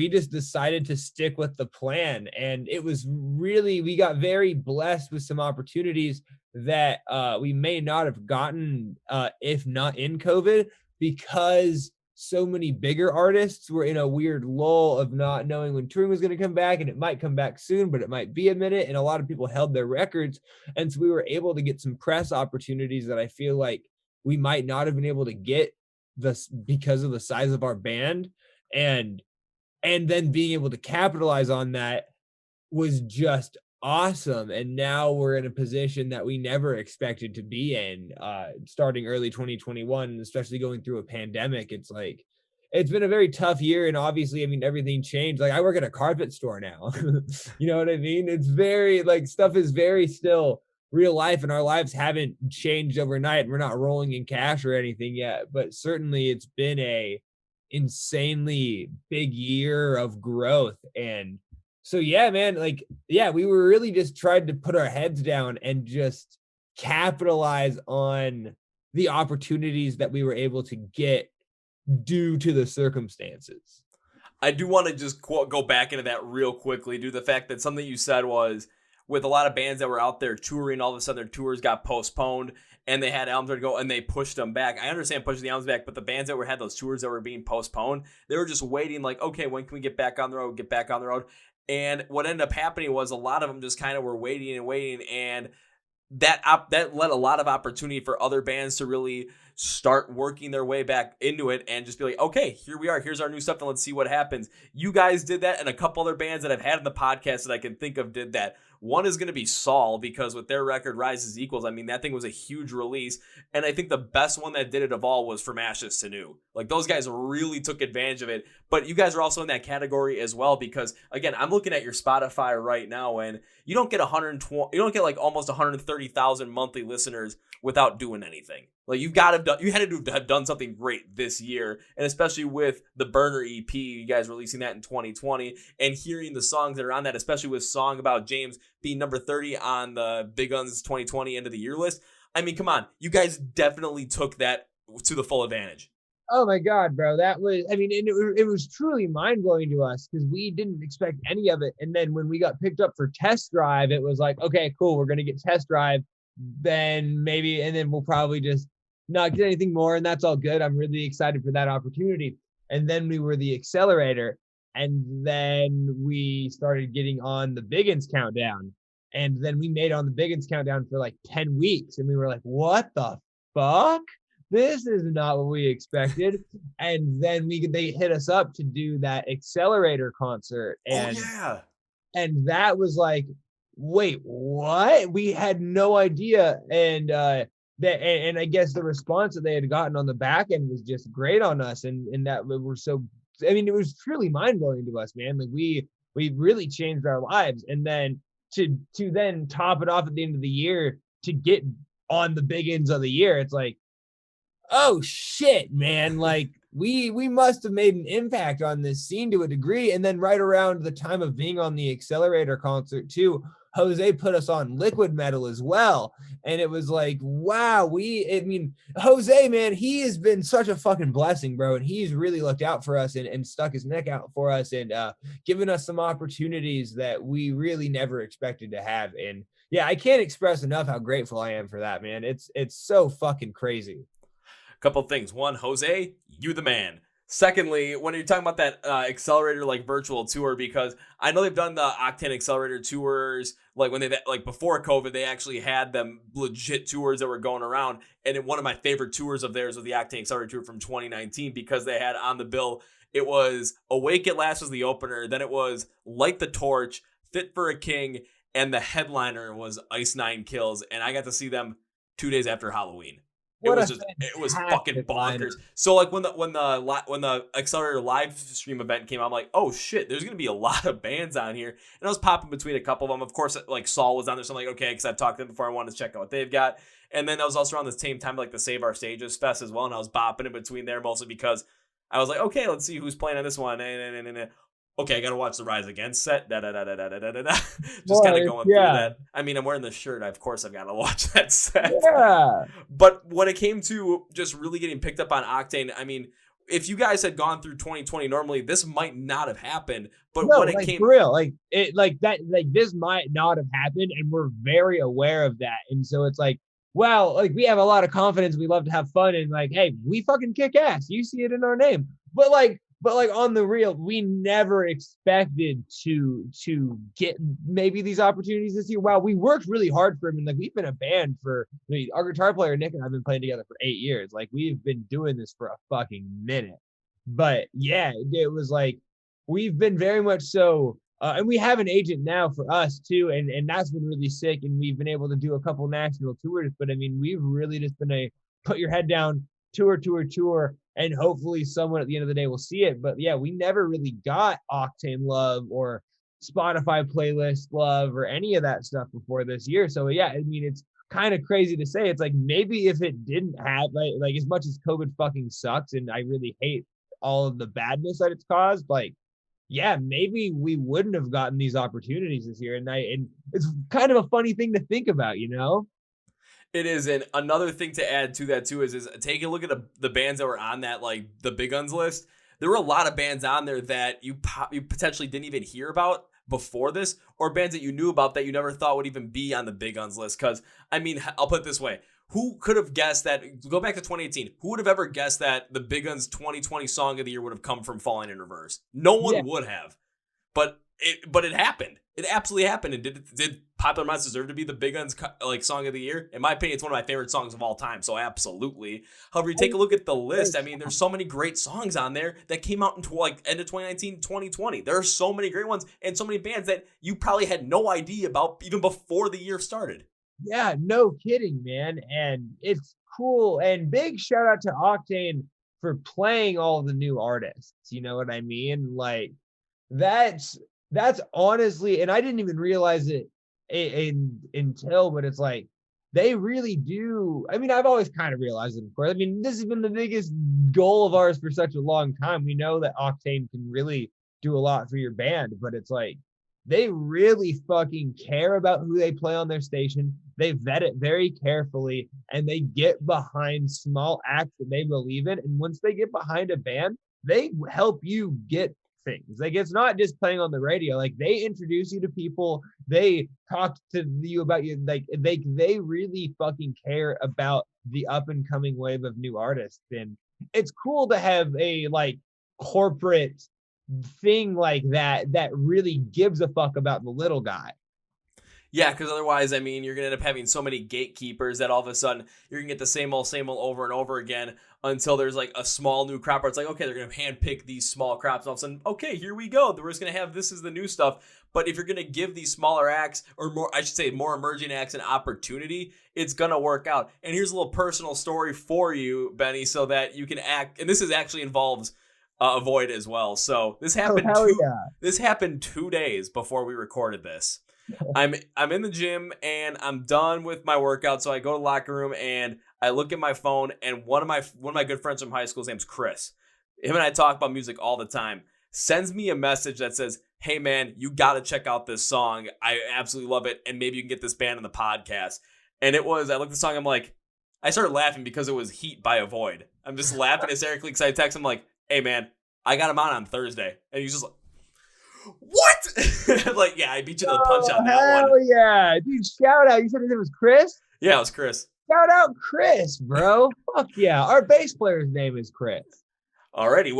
just decided to stick with the plan. And it was really, we got very blessed with some opportunities that we may not have gotten if not in COVID, because so many bigger artists were in a weird lull of not knowing when touring was going to come back, and it might come back soon, but it might be a minute. And a lot of people held their records. And so we were able to get some press opportunities that I feel like we might not have been able to get because of the size of our band. And then being able to capitalize on that was just awesome. And now we're in a position that we never expected to be in, starting early 2021, especially going through a pandemic. It's been a very tough year. And obviously, I mean, everything changed. I work at a carpet store now. You know what I mean? It's very stuff is very still real life, and our lives haven't changed overnight. We're not rolling in cash or anything yet, but certainly it's been a insanely big year of growth. And so, yeah, man, we were really just trying to put our heads down and just capitalize on the opportunities that we were able to get due to the circumstances. I do want to just go back into that real quickly, due to the fact that something you said was, with a lot of bands that were out there touring, all of a sudden their tours got postponed, and they had albums to go, and they pushed them back. I understand pushing the albums back, but the bands that had those tours that were being postponed, they were just waiting, okay, when can we get back on the road? And what ended up happening was a lot of them just kind of were waiting, and that led a lot of opportunity for other bands to really start working their way back into it and just be like, okay, here we are. Here's our new stuff, and let's see what happens. You guys did that, and a couple other bands that I've had in the podcast that I can think of did that. One is going to be Saul, because with their record Rises Equals, I mean, that thing was a huge release. And I think the best one that did it of all was From Ashes to New. Those guys really took advantage of it. But you guys are also in that category as well, because again, I'm looking at your Spotify right now, and you don't get almost 130,000 monthly listeners without doing anything. You had to have done something great this year, and especially with the Burner EP, you guys releasing that in 2020, and hearing the songs that are on that, especially with Song About James being number 30 on the BigUns 2020 end of the year list. I mean, come on. You guys definitely took that to the full advantage. Oh my God, bro. That was, I mean, and it was truly mind blowing to us because we didn't expect any of it. And then when we got picked up for test drive, it was like, okay, cool. We're going to get test drive. Then maybe, and then we'll probably just not get anything more. And that's all good. I'm really excited for that opportunity. And then we were the accelerator. And then we started getting on the BigUns countdown. And then we made on the BigUns countdown for like 10 weeks. And we were like, what the fuck? This is not what we expected. And then they hit us up to do that accelerator concert. And, and that was like, wait, what? We had no idea. And and I guess the response that they had gotten on the back end was just great on us. And that we were so, I mean, it was truly mind blowing to us, man. Like we really changed our lives. And then to then top it off at the end of the year to get on the BigUns of the year, it's like, oh shit, man. Like we must have made an impact on this scene to a degree. And then right around the time of being on the accelerator concert too, Jose put us on Liquid Metal as well. And it was like, wow, I mean, Jose, man, he has been such a fucking blessing, bro. And he's really looked out for us and stuck his neck out for us and given us some opportunities that we really never expected to have. And yeah, I can't express enough how grateful I am for that, man. It's so fucking crazy. Couple things. One, Jose, you the man. Secondly, when you're talking about that accelerator like virtual tour, because I know they've done the Octane accelerator tours, like when they like before COVID, they actually had them legit tours that were going around. And one of my favorite tours of theirs was the Octane accelerator tour from 2019 because they had on the bill, it was Awake at Last was the opener, then it was Light the Torch, Fit for a King, and the headliner was Ice Nine Kills, and I got to see them 2 days after Halloween. It was fucking bonkers. So like when the Accelerator live stream event came out, I'm like, oh shit, there's gonna be a lot of bands on here, and I was popping between a couple of them. Of course, like Saul was on there, so I'm like, okay, because I've talked to them before. I wanted to check out what they've got, and then I was also around the same time like the Save Our Stages Fest as well, and I was bopping in between there mostly because I was like, okay, let's see who's playing on this one. Okay, I gotta watch the Rise Against set. Just kind of going through that. I mean, I'm wearing this shirt. Of course, I've got to watch that set. Yeah. But when it came to just really getting picked up on Octane, I mean, if you guys had gone through 2020 normally, this might not have happened. But when it came for real, this might not have happened, and we're very aware of that. And so it's like, well, like we have a lot of confidence. We love to have fun, and like, hey, we fucking kick ass. You see it in our name. But on the real, we never expected to get maybe these opportunities this year. Wow, we worked really hard for him. And like we've been a band for, I mean, our guitar player Nick and I have been playing together for 8 years. Like we've been doing this for a fucking minute. But yeah, it was like we've been very much so, and we have an agent now for us too, and that's been really sick. And we've been able to do a couple national tours. But I mean, we've really just been a put your head down, tour, and hopefully someone at the end of the day will see it. But yeah, we never really got Octane love or Spotify playlist love or any of that stuff before this year. So yeah, I mean, it's kind of crazy to say. It's like maybe if it didn't have like as much as COVID fucking sucks and I really hate all of the badness that it's caused, like yeah, maybe we wouldn't have gotten these opportunities this year. And it's kind of a funny thing to think about, you know? It is, and another thing to add to that too is take a look at the bands that were on that like the BigUns list. There were a lot of bands on there that you potentially didn't even hear about before this, or bands that you knew about that you never thought would even be on the BigUns list. Because I mean, I'll put it this way: who could have guessed that? Go back to 2018. Who would have eever guessed that the BigUns 2020 Song of the Year would have come from Falling in Reverse? No one would have, but it happened. It absolutely happened. And did Popular Minds deserve to be the BigUns like Song of the Year? In my opinion, it's one of my favorite songs of all time. So absolutely. However, you take a look at the list. I mean, there's so many great songs on there that came out in like end of 2019, 2020. There are so many great ones and so many bands that you probably had no idea about even before the year started. Yeah, no kidding, man. And it's cool. And big shout out to Octane for playing all the new artists. You know what I mean? Like that's honestly, and I didn't even realize it until, but it's like they really do. I mean, I've always kind of realized it, of course. I mean, this has been the biggest goal of ours for such a long time. We know that Octane can really do a lot for your band, but it's like they really fucking care about who they play on their station. They vet it very carefully, and they get behind small acts that they believe in. And once they get behind a band, they help you get things. Like, it's not just playing on the radio. Like, they introduce you to people. They talk to you about you. Like, they really fucking care about the up and coming wave of new artists. And it's cool to have a like corporate thing like that really gives a fuck about the little guy. Yeah, because otherwise, I mean, you're going to end up having so many gatekeepers that all of a sudden you're going to get the same old over and over again until there's like a small new crop where it's like, okay, they're going to handpick these small crops. And all of a sudden, okay, here we go. We're just going to have this is the new stuff. But if you're going to give these smaller acts, or more, I should say more emerging acts, an opportunity, it's going to work out. And here's a little personal story for you, Benny, so that you can act. And this is actually involves Avoid as well. So this happened. This happened 2 days before we recorded this. I'm in the gym and I'm done with my workout, so I go to the locker room and I look at my phone, and one of my good friends from high school, his name's Chris. Him and I talk about music all the time. Sends me a message that says, "Hey man, you gotta check out this song. I absolutely love it, and maybe you can get this band on the podcast." And I looked at the song, I'm like, I started laughing because it was Heat by Avoid. I'm just laughing hysterically because I text him like, "Hey man, I got him on Thursday," and he's just like, "What?" Like, yeah, I beat you to the punch on that one. Hell yeah. Dude, shout out. You said his name was Chris? Yeah, it was Chris. Shout out Chris, bro. Fuck yeah. Our bass player's name is Chris. Alrighty,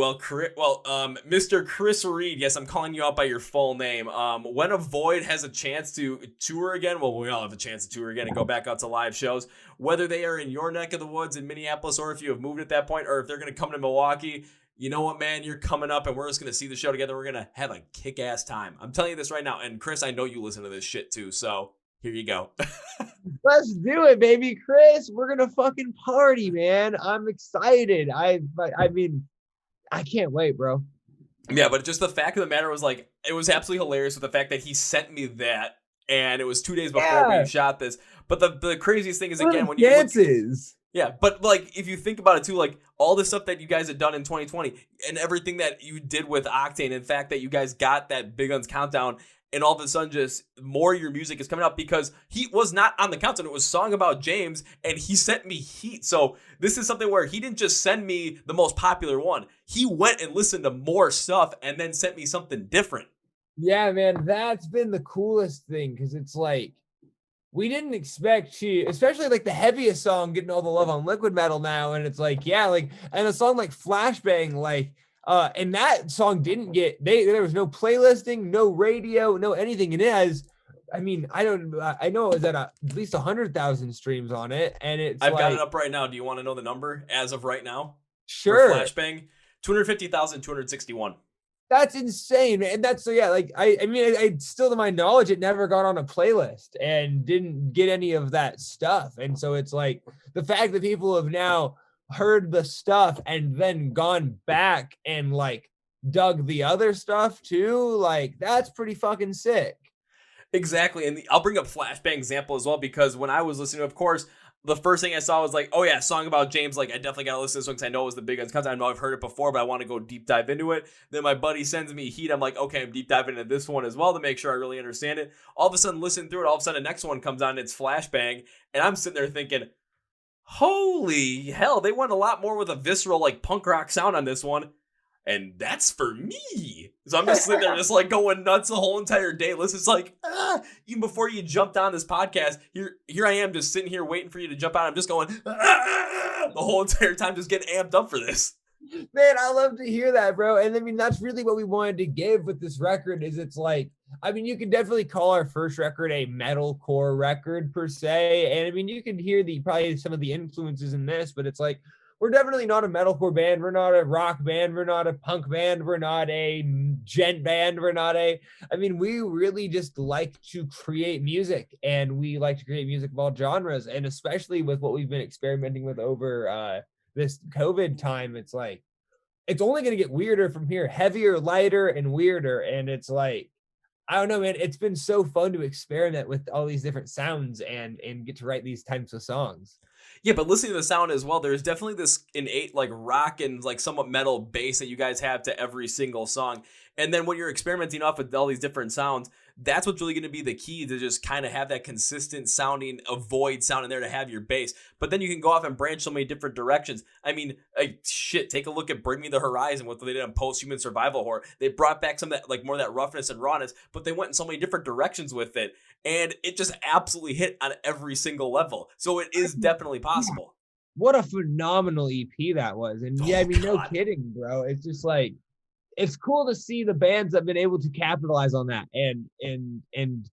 Mr. Chris Reed, yes, I'm calling you out by your full name. When Avoid has a chance to tour again, well, we all have a chance to tour again and go back out to live shows, whether they are in your neck of the woods in Minneapolis or if you have moved at that point, or if they're going to come to Milwaukee, you know what, man? You're coming up and we're just going to see the show together. We're going to have a kick-ass time. I'm telling you this right now. And Chris, I know you listen to this shit too, so here you go. Let's do it, baby. Chris, we're going to fucking party, man. I'm excited. I mean, I can't wait, bro. Yeah, but just the fact of the matter was like, it was absolutely hilarious with the fact that he sent me that, and it was 2 days before we shot this. But the craziest thing is, again, when you dances. Yeah, but like if you think about it too, like all the stuff that you guys had done in 2020 and everything that you did with Octane, in fact that you guys got that BigUns countdown, and all of a sudden just more of your music is coming out because Heat was not on the countdown. It was Song About James, and he sent me Heat. So this is something where he didn't just send me the most popular one. He went and listened to more stuff and then sent me something different. Yeah, man, that's been the coolest thing, because it's like, we didn't expect to, especially like the heaviest song getting all the love on Liquid Metal now. And it's like, yeah, like, and a song like Flashbang, like, and that song didn't get, there was no playlisting, no radio, no anything. And it has, I mean, I know it was at least 100,000 streams on it. And I've got it up right now. Do you want to know the number as of right now? Sure. For Flashbang, 250,261. That's insane, man. That's so, yeah, like I mean, I still, to my knowledge, it never got on a playlist and didn't get any of that stuff. And so it's like the fact that people have now heard the stuff and then gone back and like dug the other stuff too, like that's pretty fucking sick. Exactly. And I'll bring up Flashbang example as well, because when I was listening, of course, the first thing I saw was like, oh yeah, Song About James. Like, I definitely got to listen to this one because I know it was the BigUns content. I know I've heard it before, but I want to go deep dive into it. Then my buddy sends me Heat. I'm like, okay, I'm deep diving into this one as well to make sure I really understand it. All of a sudden, listen through it. All of a sudden, the next one comes on and it's Flashbang. And I'm sitting there thinking, holy hell, they went a lot more with a visceral, like, punk rock sound on this one. And that's for me. So I'm just sitting there just like going nuts the whole entire day. Listen's like, even before you jumped on this podcast, here I am just sitting here waiting for you to jump out. I'm just going, the whole entire time, just getting amped up for this. Man, I love to hear that, bro. And I mean, that's really what we wanted to give with this record is it's like, I mean, you could definitely call our first record a metalcore record per se. And I mean, you can hear probably some of the influences in this, but it's like, we're definitely not a metalcore band. We're not a rock band. We're not a punk band. We're not a gent band. I mean, we really just like to create music, and we like to create music of all genres. And especially with what we've been experimenting with over this COVID time, it's like, it's only going to get weirder from here, heavier, lighter, and weirder. And it's like, I don't know, man, it's been so fun to experiment with all these different sounds and get to write these types of songs. Yeah, but listening to the sound as well, there's definitely this innate like rock and like somewhat metal bass that you guys have to every single song. And then when you're experimenting off with all these different sounds, that's what's really going to be the key to just kind of have that consistent sounding, avoid sound in there to have your bass. But then you can go off and branch so many different directions. I mean, shit, take a look at Bring Me the Horizon, what they did on Post-Human Survival Horror. They brought back some of that, like more of that roughness and rawness, but they went in so many different directions with it. And it just absolutely hit on every single level. So it is definitely possible. What a phenomenal EP that was. And yeah, I mean, no kidding, bro. It's just like, it's cool to see the bands that have been able to capitalize on that and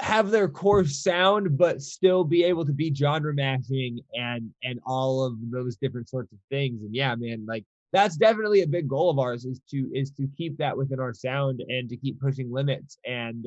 have their core sound, but still be able to be genre matching and all of those different sorts of things. And yeah, man, like that's definitely a big goal of ours is to keep that within our sound and to keep pushing limits. And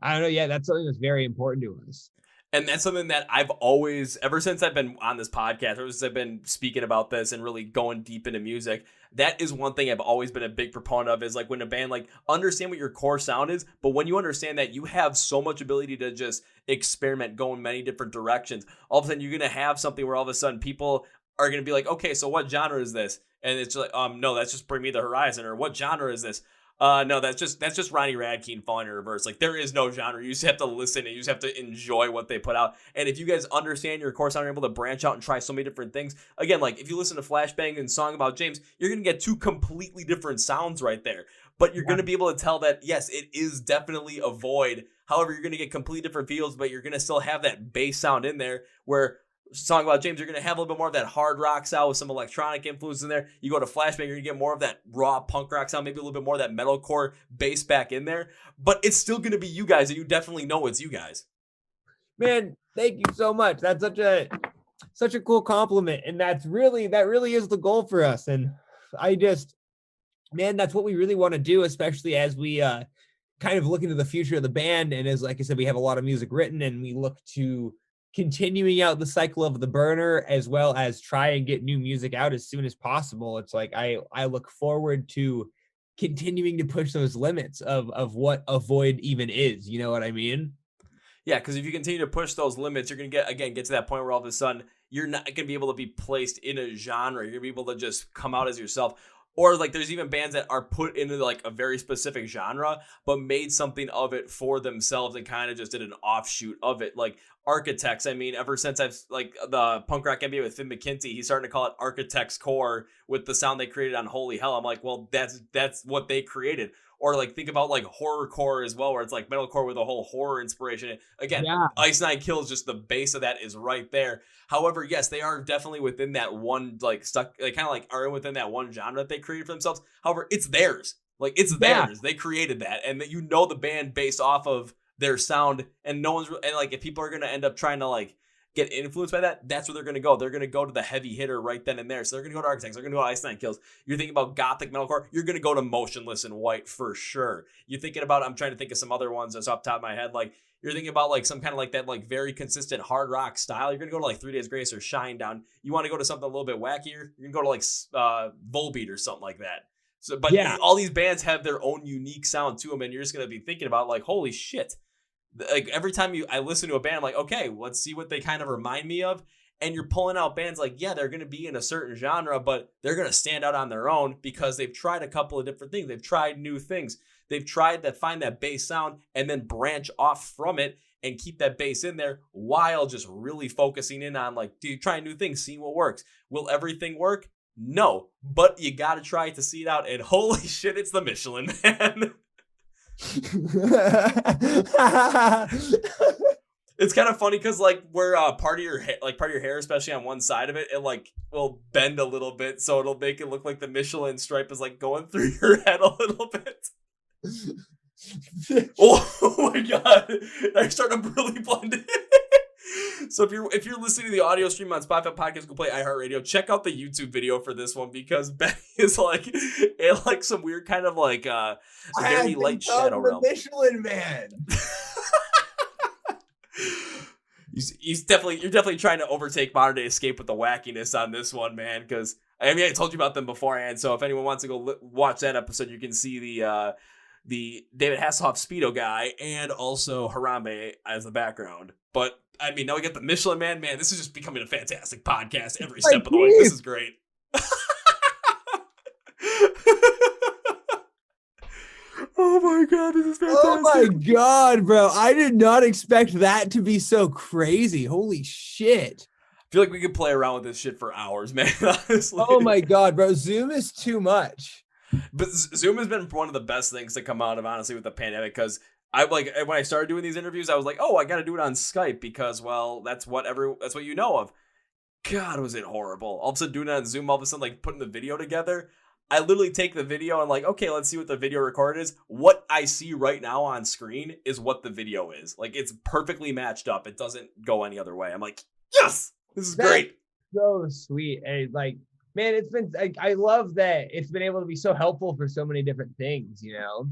I don't know, yeah, that's something that's very important to us. And that's something that I've always, ever since I've been on this podcast, ever since I've been speaking about this and really going deep into music, that is one thing I've always been a big proponent of, is like when a band, like, understand what your core sound is, but when you understand that you have so much ability to just experiment, go in many different directions, all of a sudden you're going to have something where all of a sudden people are going to be like, okay, so what genre is this? And it's like, no, that's just Bring Me the Horizon. Or what genre is this? No, that's just Ronnie Radke falling in reverse. Like, there is no genre. You just have to listen and you just have to enjoy what they put out. And if you guys understand your core sound, you're able to branch out and try so many different things. Again, like if you listen to Flashbang and Song About James, you're going to get two completely different sounds right there. But you're going to be able to tell that, yes, it is definitely a void. However, you're going to get completely different feels, but you're going to still have that bass sound in there where Song About James, you're going to have a little bit more of that hard rock sound with some electronic influence in there. You go to Flashbang, you're going to get more of that raw punk rock sound, maybe a little bit more of that metalcore bass back in there. But it's still going to be you guys, and you definitely know it's you guys. Man, thank you so much. That's such a cool compliment, and that really is the goal for us. And man, that's what we really want to do, especially as we kind of look into the future of the band. And as, like I said, we have a lot of music written, and we look to continuing out the cycle of the burner, as well as try and get new music out as soon as possible. It's like I look forward to continuing to push those limits of what a void even is. You know what I mean? Yeah, because if you continue to push those limits, you're going to get to that point where all of a sudden you're not going to be able to be placed in a genre. You're going to be able to just come out as yourself. Or like there's even bands that are put into like a very specific genre, but made something of it for themselves and kind of just did an offshoot of it. Like Architects, I mean, ever since I've like the punk rock NBA with Finn McKenty, he's starting to call it Architects Core with the sound they created on Holy Hell. I'm like, well, that's what they created. Or like think about like horrorcore as well, where it's like metalcore with a whole horror inspiration. Again, yeah. Ice Nine Kills, just the base of that is right there. However, yes, they are definitely within that one like stuck, like kind of like are within that one genre that they created for themselves. However, it's theirs. Like it's theirs. They created that, and that, you know, the band based off of their sound, and no one's and like if people are gonna end up trying to like get influenced by that, that's where they're going to go. They're going to go to the heavy hitter right then and there. So they're going to go to Architects. They're going to go to Ice Nine Kills. You're thinking about gothic metalcore. You're going to go to Motionless in White for sure. You're thinking about, I'm trying to think of some other ones that's off the top of my head. Like you're thinking about like some kind of like that, like very consistent hard rock style. You're going to go to like 3 Days Grace or Shinedown. You want to go to something a little bit wackier. You're going to go to like Volbeat or something like that. So, but yeah, all these bands have their own unique sound to them. And you're just going to be thinking about like, holy shit. Like every time I listen to a band, I'm like, okay, let's see what they kind of remind me of. And you're pulling out bands like, yeah, they're going to be in a certain genre, but they're going to stand out on their own because they've tried a couple of different things. They've tried new things. They've tried to find that bass sound and then branch off from it and keep that bass in there while just really focusing in on like, do you try new things, see what works? Will everything work? No, but you got to try it to see it out. And holy shit, it's the Michelin Man. It's kind of funny because like where part of your hair, especially on one side of it, it like will bend a little bit, so it'll make it look like the Michelin stripe is like going through your head a little bit. Oh my god, they're starting to really blend in. So if you're listening to the audio stream on Spotify Podcast, go play iHeartRadio. Check out the YouTube video for this one because Benny is like in like some weird kind of like very light shadow realm. Michelin Man. You're definitely trying to overtake Modern Day Escape with the wackiness on this one, man. Because I mean, I told you about them beforehand. So if anyone wants to go watch that episode, you can see the David Hasselhoff Speedo guy and also Harambe as the background. But I mean, now we got the Michelin Man. Man, this is just becoming a fantastic podcast every step of the way. This is great. my God, this is fantastic. Oh my God, bro. I did not expect that to be so crazy. Holy shit. I feel like we could play around with this shit for hours, man, honestly. Oh my God, bro. Zoom is too much. But Zoom has been one of the best things to come out of, honestly, with the pandemic, because I like when I started doing these interviews, I was like, oh, I got to do it on Skype because, well, that's what you know of. God, was it horrible. All of a sudden doing it on Zoom, all of a sudden like putting the video together. I literally take the video and like, okay, let's see what the video recorded is. What I see right now on screen is what the video is. Like, it's perfectly matched up. It doesn't go any other way. I'm like, yes, this is great. So sweet. And like, man, it's been, I love that it's been able to be so helpful for so many different things, you know?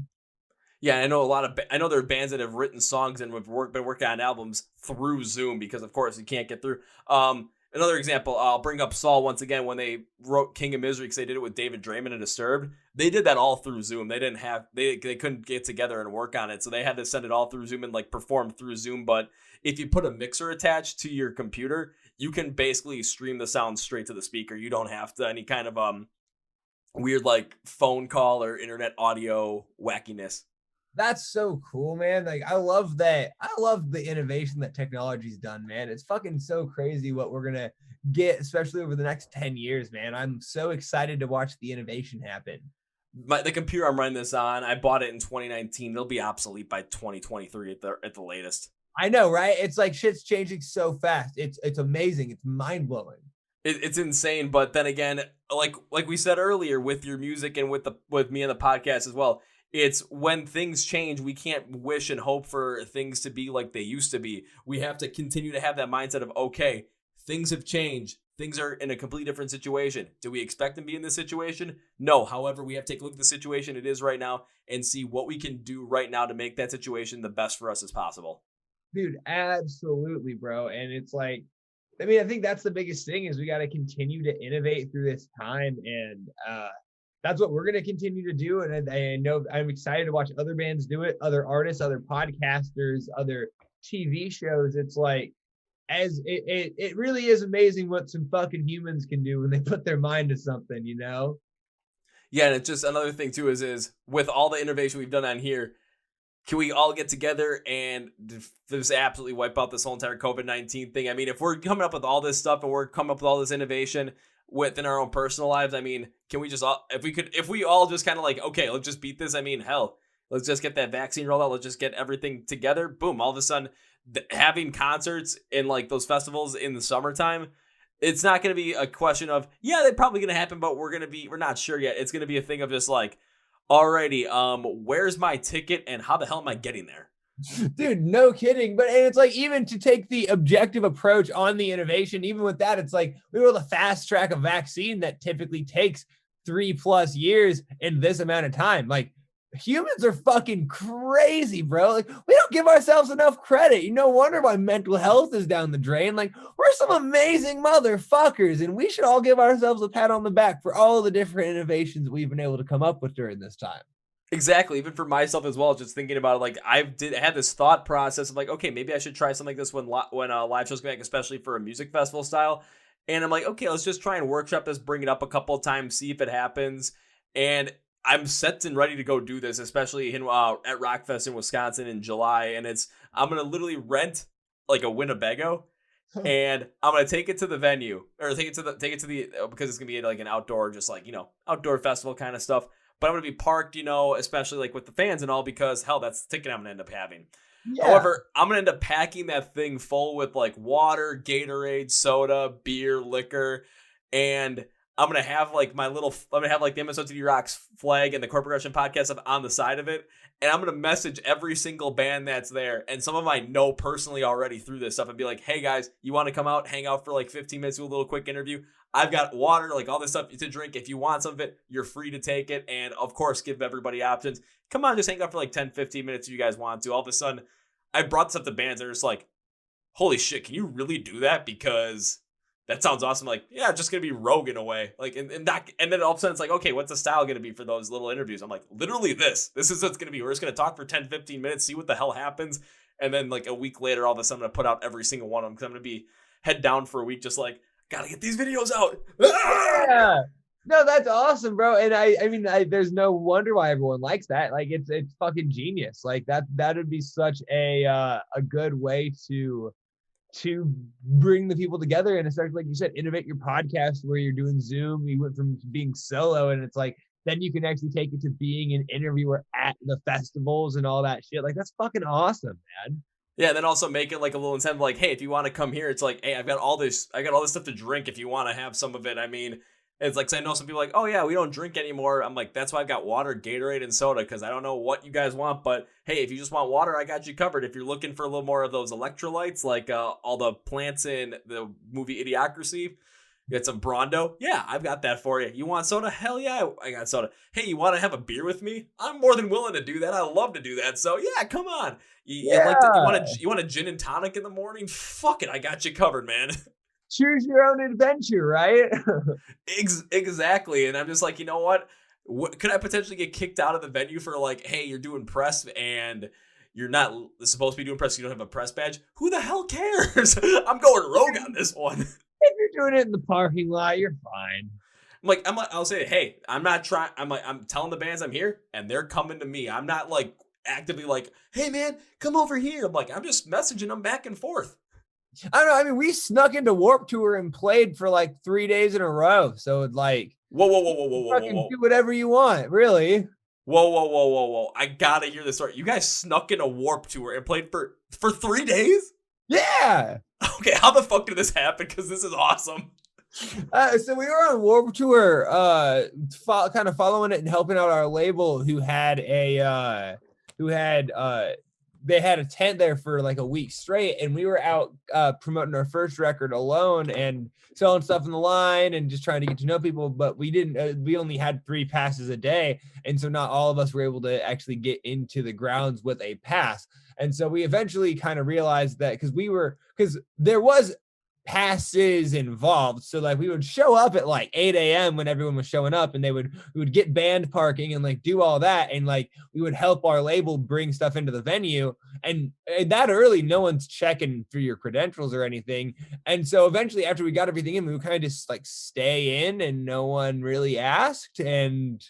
Yeah, I know I know there are bands that have written songs and have been working on albums through Zoom because, of course, you can't get through. Another example, I'll bring up Saul once again when they wrote King of Misery because they did it with David Draymond and Disturbed. They did that all through Zoom. They didn't have they couldn't get together and work on it, so they had to send it all through Zoom and like perform through Zoom. But if you put a mixer attached to your computer, you can basically stream the sound straight to the speaker. You don't have to any kind of weird like phone call or internet audio wackiness. That's so cool, man. Like, I love that. I love the innovation that technology's done, man. It's fucking so crazy what we're going to get, especially over the next 10 years, man. I'm so excited to watch the innovation happen. The computer I'm running this on, I bought it in 2019. It'll be obsolete by 2023 at the latest. I know, right? It's like shit's changing so fast. It's amazing. It's mind-blowing. It's insane, but then again, like we said earlier, with your music and with me and the podcast as well, it's when things change, we can't wish and hope for things to be like they used to be. We have to continue to have that mindset of, okay, things have changed. Things are in a completely different situation. Do we expect them to be in this situation? No. However, we have to take a look at the situation it is right now and see what we can do right now to make that situation the best for us as possible. Dude, absolutely, bro. And it's like, I mean, I think that's the biggest thing is we got to continue to innovate through this time. And that's what we're going to continue to do. And I know I'm excited to watch other bands do it, other artists, other podcasters, other TV shows. It's like, as it really is amazing what some fucking humans can do when they put their mind to something, you know? Yeah, and it's just another thing too is with all the innovation we've done on here, can we all get together and just absolutely wipe out this whole entire COVID-19 thing? I mean, if we're coming up with all this stuff and we're coming up with all this innovation within our own personal lives, I mean, can we just all, if we all just kind of like, okay, let's just beat this. I mean, hell, let's just get that vaccine rolled out. Let's just get everything together. Boom. All of a sudden, having concerts in like those festivals in the summertime, it's not going to be a question of, yeah, they're probably going to happen, but we're not sure yet. It's going to be a thing of just like, alrighty, where's my ticket and how the hell am I getting there? Dude, no kidding. But and it's like, even to take the objective approach on the innovation, even with that, it's like we were able to fast track a vaccine that typically takes 3+ years in this amount of time. Like, humans are fucking crazy, bro. Like, we don't give ourselves enough credit. You no wonder why mental health is down the drain. Like, we're some amazing motherfuckers, and we should all give ourselves a pat on the back for all the different innovations we've been able to come up with during this time. Exactly. Even for myself as well, just thinking about it, like I had this thought process of like, okay, maybe I should try something like this when live shows come back, especially for a music festival style. And I'm like, okay, let's just try and workshop this, bring it up a couple of times, see if it happens. And I'm set and ready to go do this, especially at Rockfest in Wisconsin in July. And I'm going to literally rent like a Winnebago and I'm going to take it to the venue or take it to the, because it's going to be like an outdoor, just like, outdoor festival kind of stuff. But I'm going to be parked, especially like with the fans and all, because hell, that's the ticket I'm going to end up having. Yeah. However, I'm going to end up packing that thing full with like water, Gatorade, soda, beer, liquor, and I'm going to have like the MSOTD Rocks flag and the Chord Progression podcast on the side of it. And I'm going to message every single band that's there. And some of them I know personally already through this stuff and be like, hey guys, you want to come out, hang out for like 15 minutes, do a little quick interview? I've got water, like all this stuff to drink. If you want some of it, you're free to take it. And of course, give everybody options. Come on, just hang out for like 10, 15 minutes if you guys want to. All of a sudden, I brought this up to bands. They're just like, holy shit, can you really do that? Because that sounds awesome. Like, yeah, it's just going to be rogue in a way. Like, and then all of a sudden it's like, okay, what's the style going to be for those little interviews? I'm like, literally this is what it's going to be. We're just going to talk for 10, 15 minutes, see what the hell happens. And then like a week later, all of a sudden I'm going to put out every single one of them because I'm going to be head down for a week just like, gotta get these videos out. Yeah. No, that's awesome, bro. And I mean, there's no wonder why everyone likes that. Like, it's fucking genius. Like that would be such a good way to bring the people together, and especially like you said, innovate your podcast where you're doing Zoom. You went from being solo, and it's like then you can actually take it to being an interviewer at the festivals and all that shit. Like, that's fucking awesome, man. Yeah, and then also make it like a little incentive, like, hey, if you want to come here, it's like, hey, I've got all this stuff to drink if you want to have some of it. I mean, it's like, 'cause I know some people are like, oh yeah, we don't drink anymore. I'm like, that's why I've got water, Gatorade, and soda, because I don't know what you guys want, but hey, if you just want water, I got you covered. If you're looking for a little more of those electrolytes, like all the plants in the movie Idiocracy, get some Brondo. Yeah, I've got that for you. You want soda? Hell yeah, I got soda. Hey, you want to have a beer with me? I'm more than willing to do that. I love to do that. So yeah, come on. You want a gin and tonic in the morning? Fuck it, I got you covered, man. Choose your own adventure, right? Exactly. And I'm just like, you know what? Could I potentially get kicked out of the venue for like, hey, you're doing press and you're not supposed to be doing press, you don't have a press badge? Who the hell cares? I'm going rogue on this one. If you're doing it in the parking lot, you're fine. I'll say, hey, I'm not trying. I'm telling the bands I'm here, and they're coming to me. I'm not like actively like, hey man, come over here. I'm just messaging them back and forth. I don't know. I mean, we snuck into Warped Tour and played for like 3 days in a row. So it's like, whoa. do whatever you want, really. Whoa. I gotta hear this story. You guys snuck in a Warped Tour and played for 3 days? Yeah. Okay, how the fuck did this happen? Because this is awesome. So we were on Warped Tour, kind of following it and helping out our label, who had they had a tent there for like a week straight, and we were out promoting our first record alone and selling stuff in the line and just trying to get to know people. But we didn't. We only had 3 passes a day, and so not all of us were able to actually get into the grounds with a pass. And so we eventually kind of realized that because there was passes involved. So like we would show up at like 8 a.m. when everyone was showing up, and we would get band parking and like do all that. And like we would help our label bring stuff into the venue. And that early, no one's checking for your credentials or anything. And so eventually after we got everything in, we would kind of just like stay in and no one really asked. And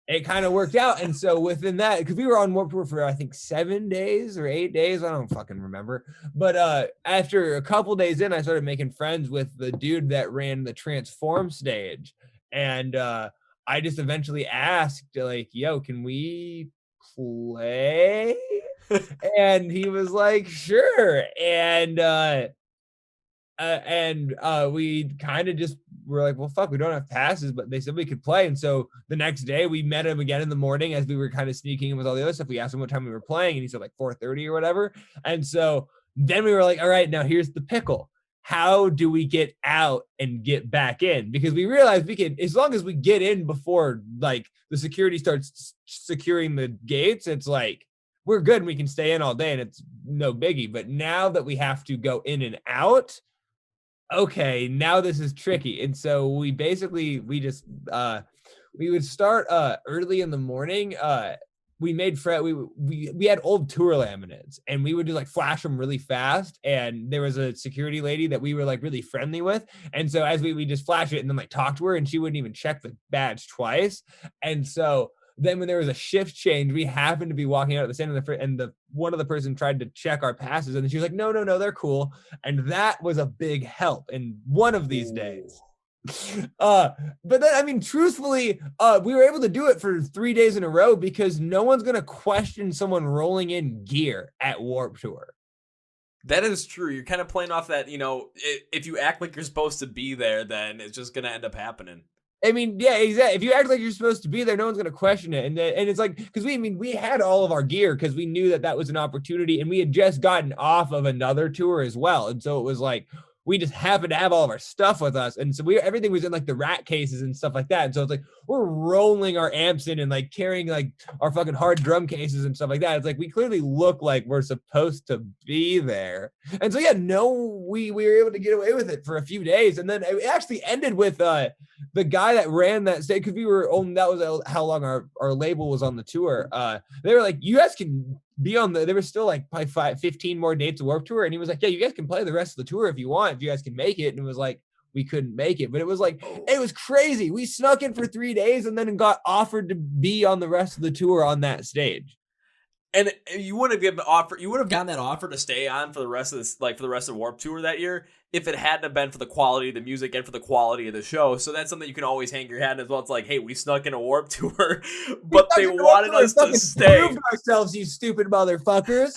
it kind of worked out. And so within that, because we were on Warped Tour for I think 7 days or 8 days, I don't fucking remember. But after a couple days in, I started making friends with the dude that ran the Transform stage. And I just eventually asked, like, yo, can we play? And he was like, sure. And we kind of just were like, well, fuck, we don't have passes, but they said we could play. And so the next day we met him again in the morning as we were kind of sneaking in with all the other stuff. We asked him what time we were playing, and he said like 4:30 or whatever. And so then we were like, all right, now here's the pickle. How do we get out and get back in? Because we realized we can, as long as we get in before like the security starts securing the gates, it's like, we're good and we can stay in all day and it's no biggie. But now that we have to go in and out, okay, now this is tricky. And so we would start early in the morning. We had old tour laminates, and we would do like flash them really fast. And there was a security lady that we were like really friendly with. And so as we just flash it and then like talk to her, and she wouldn't even check the badge twice. And so then when there was a shift change, we happened to be walking out at the stand, and one of the person tried to check our passes, and she was like, no, they're cool. And that was a big help in one of these days. But then, I mean, truthfully, we were able to do it for 3 days in a row because no one's going to question someone rolling in gear at Warped Tour. That is true. You're kind of playing off that, if you act like you're supposed to be there, then it's just going to end up happening. I mean, yeah, exactly. If you act like you're supposed to be there, no one's going to question it. And it's like, because we had all of our gear because we knew that was an opportunity, and we had just gotten off of another tour as well. And so it was like, we just happened to have all of our stuff with us. And so everything was in like the rat cases and stuff like that. And so it's like, we're rolling our amps in and like carrying like our fucking hard drum cases and stuff like that. It's like, we clearly look like we're supposed to be there. And so, yeah, we were able to get away with it for a few days. And then it actually ended with the guy that ran that stage, because that was how long our label was on the tour. They were like, you guys can be on there was still like probably 15 more dates of Warped Tour. And he was like, yeah, you guys can play the rest of the tour if you want, if you guys can make it. And it was like, we couldn't make it. But it was like, it was crazy. We snuck in for 3 days and then got offered to be on the rest of the tour on that stage. And you would have gotten that offer to stay on for the rest of this, like for the rest of Warped Tour that year, if it hadn't have been for the quality of the music and for the quality of the show. So that's something you can always hang your hat in as well. It's like, hey, we snuck in a Warped Tour, but they wanted us to stay. Proved ourselves, you stupid motherfuckers.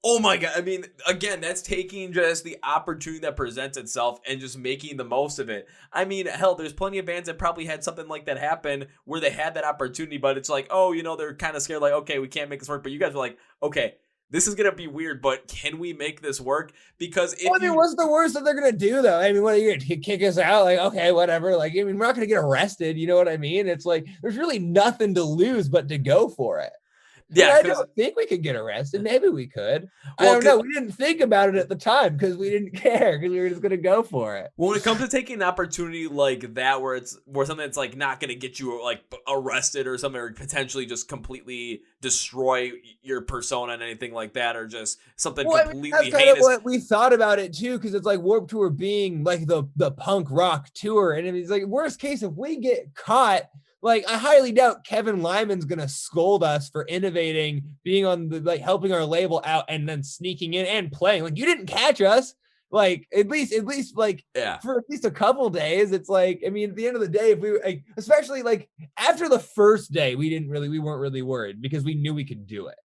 Oh my God. I mean, again, that's taking just the opportunity that presents itself and just making the most of it. I mean, hell, there's plenty of bands that probably had something like that happen where they had that opportunity, but it's like, oh, they're kind of scared, like, okay, we can't make this work. But you guys are like, okay, this is going to be weird, but can we make this work? Because what's the worst that they're going to do, though? I mean, what are you going to kick us out? Like, okay, whatever. Like, I mean, we're not going to get arrested. You know what I mean? It's like, there's really nothing to lose but to go for it. Yeah, I don't think we could get arrested. Maybe we could. Well, I don't know. We didn't think about it at the time because we didn't care because we were just going to go for it. Well, when it comes to taking an opportunity like that, where something that's like not going to get you like arrested or something, or potentially just completely destroy your persona and anything like that, or just something completely that's kind of what we thought about it too, because it's like Warped Tour being like the punk rock tour, and it's like worst case if we get caught. Like, I highly doubt Kevin Lyman's going to scold us for innovating, being on the, like, helping our label out and then sneaking in and playing. Like, you didn't catch us. Like, at least like, for at least a couple days, it's like, I mean, at the end of the day, if we, like, especially like after the first day, we weren't really worried because we knew we could do it.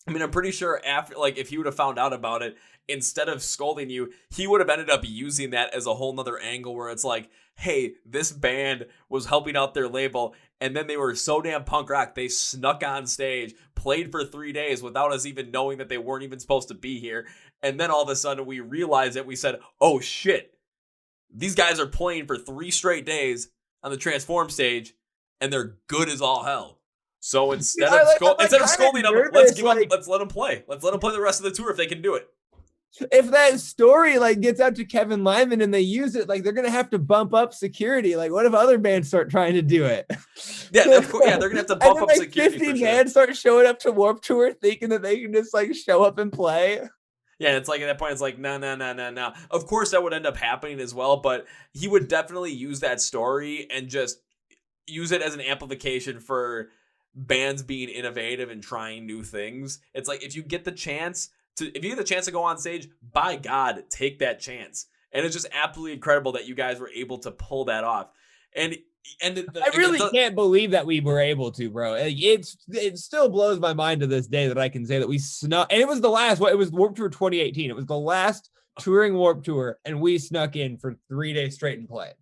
I mean, I'm pretty sure after, like, if he would have found out about it, instead of scolding you, he would have ended up using that as a whole nother angle where it's like, hey, this band was helping out their label, and then they were so damn punk rock, they snuck on stage, played for 3 days without us even knowing that they weren't even supposed to be here. And then all of a sudden we realized that we said, oh shit, these guys are playing for 3 straight days on the Transform stage, and they're good as all hell. So instead of scolding them, let's let them play. Let's let them play the rest of the tour if they can do it. If that story like gets out to Kevin Lyman and they use it, like they're gonna have to bump up security. Like, what if other bands start trying to do it? Yeah, they're gonna have to bump up security. 50 bands start showing up to Warped Tour thinking that they can just like show up and play. Yeah, it's like at that point, it's like, no. Of course, that would end up happening as well, but he would definitely use that story and just use it as an amplification for bands being innovative and trying new things. It's like if you get the chance to go on stage, by God, take that chance. And it's just absolutely incredible that you guys were able to pull that off. And I really can't believe that we were able to, bro. It still blows my mind to this day that I can say that we snuck. And it was the last. It was Warped Tour 2018. It was the last touring Warped Tour, and we snuck in for 3 days straight and played.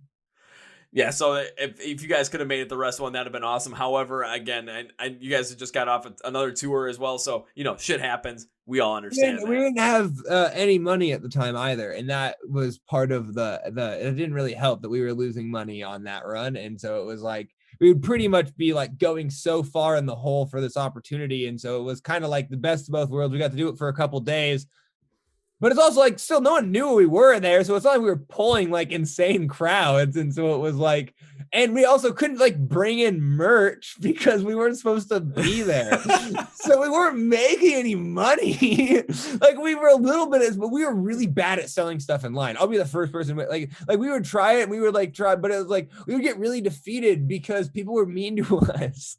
Yeah, so if you guys could have made it the rest of one, that'd have been awesome. However, again, and you guys just got off another tour as well, so shit happens. We all understand. We didn't have any money at the time either, and that was part of the. It didn't really help that we were losing money on that run, and so it was like we would pretty much be like going so far in the hole for this opportunity, and so it was kind of like the best of both worlds. We got to do it for a couple days. But it's also like still no one knew we were there. So it's not like we were pulling like insane crowds. And so it was like, and we also couldn't like bring in merch because we weren't supposed to be there. So we weren't making any money. Like we were a little bit, but we were really bad at selling stuff in line. I'll be the first person. Like we would try it and we would like try, but it was like, we would get really defeated because people were mean to us.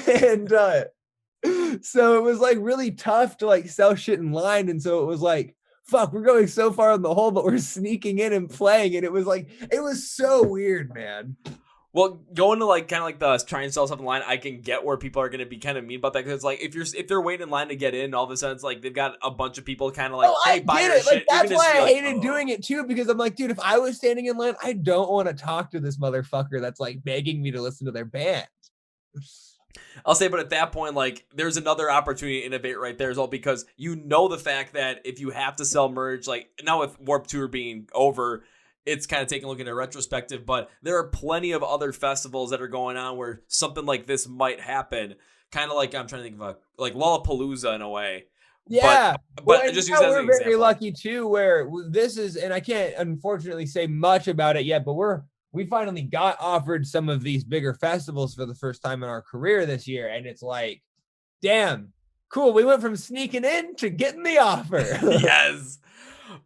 And so it was like really tough to like sell shit in line. And so it was like, fuck, we're going so far in the hole, but we're sneaking in and playing. And it was so weird, man. Well, going to like kind of like the try and sell stuff in line, I can get where people are going to be kind of mean about that, because it's like if they're waiting in line to get in, all of a sudden it's like they've got a bunch of people kind of like, hey, buy your shit. That's why I hated doing it too, because I'm like, dude, if I was standing in line, I don't want to talk to this motherfucker that's like begging me to listen to their band. I'll say, but at that point, like, there's another opportunity to innovate right there as well, because the fact that if you have to sell merch, like now with Warped Tour being over, it's kind of taking a look at a retrospective, but there are plenty of other festivals that are going on where something like this might happen. Kind of like, I'm trying to think of like Lollapalooza in a way. Yeah, but just use that as an example. We're very lucky too, where this is, and I can't unfortunately say much about it yet, but we finally got offered some of these bigger festivals for the first time in our career this year. And it's like, damn, cool. We went from sneaking in to getting the offer. Yes.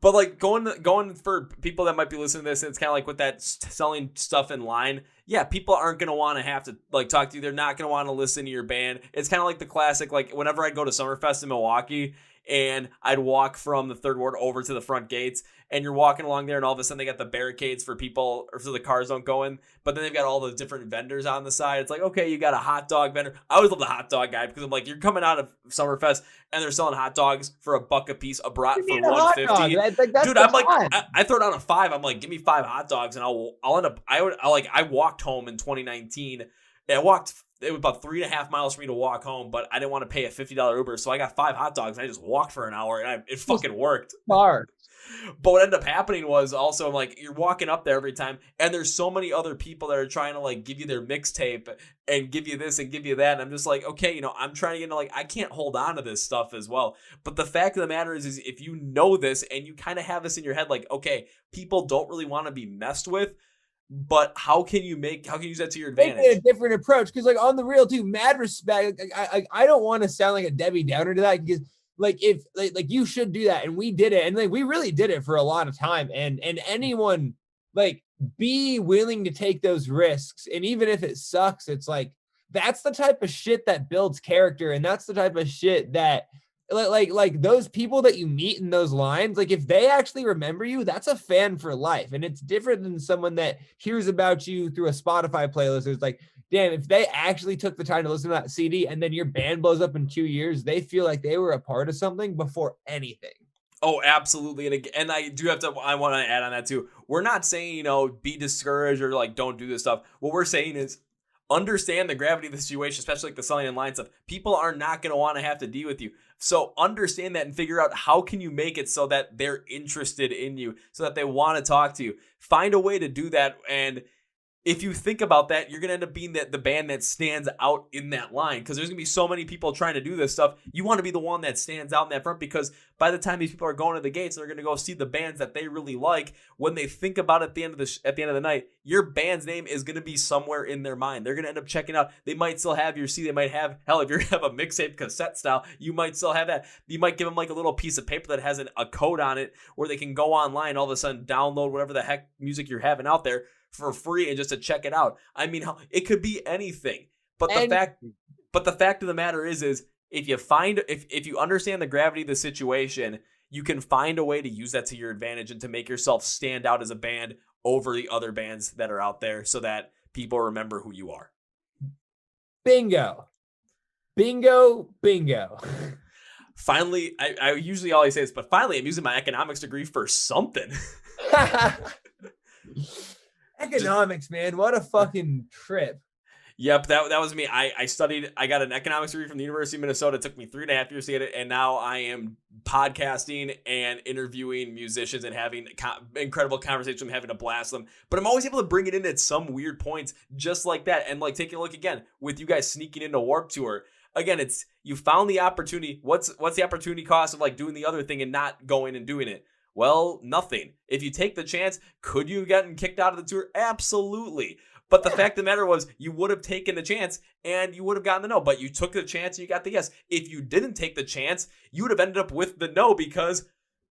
But like going for people that might be listening to this, it's kind of like with that selling stuff in line. Yeah, people aren't going to want to have to like talk to you. They're not going to want to listen to your band. It's kind of like the classic, like whenever I'd go to Summerfest in Milwaukee and I'd walk from the third ward over to the front gates, and you're walking along there and all of a sudden they got the barricades for people or so the cars don't go in, but then they've got all the different vendors on the side. It's like, okay, you got a hot dog vendor. I always love the hot dog guy because I'm like, you're coming out of Summerfest and they're selling hot dogs for $1 a piece, a brat for $1.50. Dude, I'm like, I throw down a $5. I'm like, give me 5 hot dogs and I'll end up. I walked home in 2019. It was about 3.5 miles for me to walk home, but I didn't want to pay a $50 Uber, so I got 5 hot dogs and I just walked for an hour and it fucking worked. Smart. But what ended up happening was also, like, you're walking up there every time and there's so many other people that are trying to like give you their mixtape and give you this and give you that. And I'm just like, okay, I'm trying to get into like, I can't hold on to this stuff as well. But the fact of the matter is if you know this and you kind of have this in your head, like, okay, people don't really want to be messed with, but how can you use that to your advantage? Make it a different approach. Because like on the real too, mad respect. I don't want to sound like a Debbie Downer to that, because like if like you should do that, and we did it, and like we really did it for a lot of time, and anyone like be willing to take those risks, and even if it sucks, it's like that's the type of shit that builds character, and that's the type of shit that like those people that you meet in those lines, like if they actually remember you, that's a fan for life. And it's different than someone that hears about you through a Spotify playlist. It's like, damn, if they actually took the time to listen to that CD and then your band blows up in 2 years, they feel like they were a part of something before anything. Oh, absolutely. And I want to add on that too. We're not saying, be discouraged or like, don't do this stuff. What we're saying is understand the gravity of the situation, especially like the selling in line stuff. People are not going to want to have to deal with you. So understand that and figure out how can you make it so that they're interested in you, so that they want to talk to you. Find a way to do that. And if you think about that, you're going to end up being the band that stands out in that line, because there's going to be so many people trying to do this stuff. You want to be the one that stands out in that front, because by the time these people are going to the gates, they're going to go see the bands that they really like. When they think about it at the end of the night, your band's name is going to be somewhere in their mind. They're going to end up checking out. They might still have your CD. They might have, hell, if you have a mixtape cassette style, you might still have that. You might give them like a little piece of paper that has a code on it where they can go online, all of a sudden download whatever the heck music you're having out there for free and just to check it out. I mean, it could be anything. But the fact of the matter is if you understand the gravity of the situation, you can find a way to use that to your advantage and to make yourself stand out as a band over the other bands that are out there, so that people remember who you are. Bingo. Bingo. Bingo. Finally, I usually always say this, but finally I'm using my economics degree for something. Economics, man. What a fucking trip. Yep, that was me. I got an economics degree from the University of Minnesota. It took me 3.5 years to get it, and now I am podcasting and interviewing musicians and having incredible conversations with them, having a blast them. But I'm always able to bring it in at some weird points just like that. And like taking a look again with you guys sneaking into Warped Tour. Again, it's you found the opportunity. What's the opportunity cost of like doing the other thing and not going and doing it? Well, nothing. If you take the chance, could you have gotten kicked out of the tour? Absolutely. But the fact of the matter was, you would have taken the chance and you would have gotten the no. But you took the chance and you got the yes. If you didn't take the chance, you would have ended up with the no, because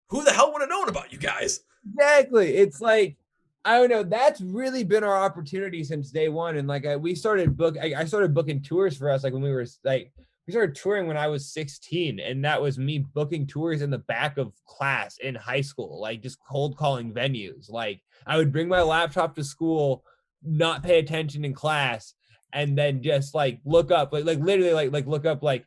who the hell would have known about you guys? Exactly. It's like, I don't know. That's really been our opportunity since day one. And like I started booking tours for us. Like when we started touring when I was 16, and that was me booking tours in the back of class in high school, like just cold calling venues. Like I would bring my laptop to school, not pay attention in class, and then just like look up look up like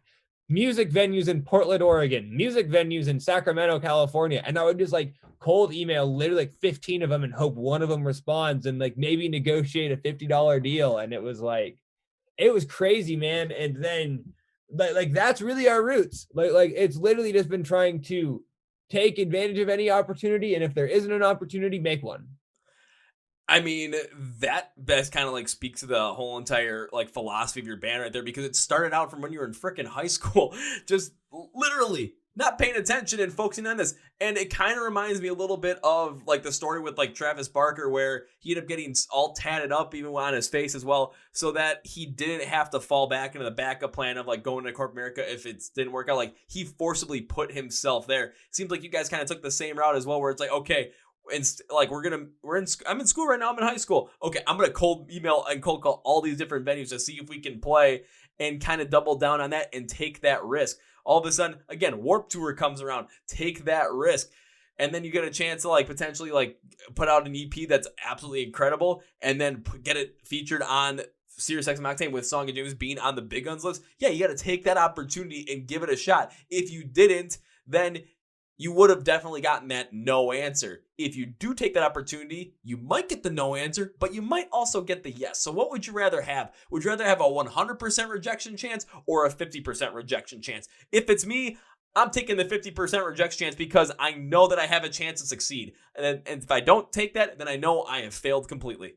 music venues in Portland, Oregon, music venues in Sacramento, California. And I would just like cold email literally like 15 of them and hope one of them responds and like maybe negotiate a $50 deal. And it was crazy, man. And then like that's really our roots. Like it's literally just been trying to take advantage of any opportunity, and if there isn't an opportunity, make one. I mean, that best kind of like speaks to the whole entire like philosophy of your band right there, because it started out from when you were in frickin' high school, just literally not paying attention and focusing on this. And it kind of reminds me a little bit of like the story with like Travis Barker, where he ended up getting all tatted up even on his face as well, so that he didn't have to fall back into the backup plan of like going to corporate America if it didn't work out. Like he forcibly put himself there. Seems like you guys kind of took the same route as well, where it's like, okay, and like I'm in school right now. I'm in high school. Okay, I'm gonna cold email and cold call all these different venues to see if we can play and kind of double down on that and take that risk. All of a sudden, again, Warped Tour comes around. Take that risk. And then you get a chance to like potentially like put out an EP that's absolutely incredible and then get it featured on Sirius XM Octane with Song and James being on the Big Guns list. Yeah, you got to take that opportunity and give it a shot. If you didn't, then you would have definitely gotten that no answer. If you do take that opportunity, you might get the no answer, but you might also get the yes. So what would you rather have? Would you rather have a 100% rejection chance or a 50% rejection chance? If it's me, I'm taking the 50% rejection chance because I know that I have a chance to succeed. And if I don't take that, then I know I have failed completely.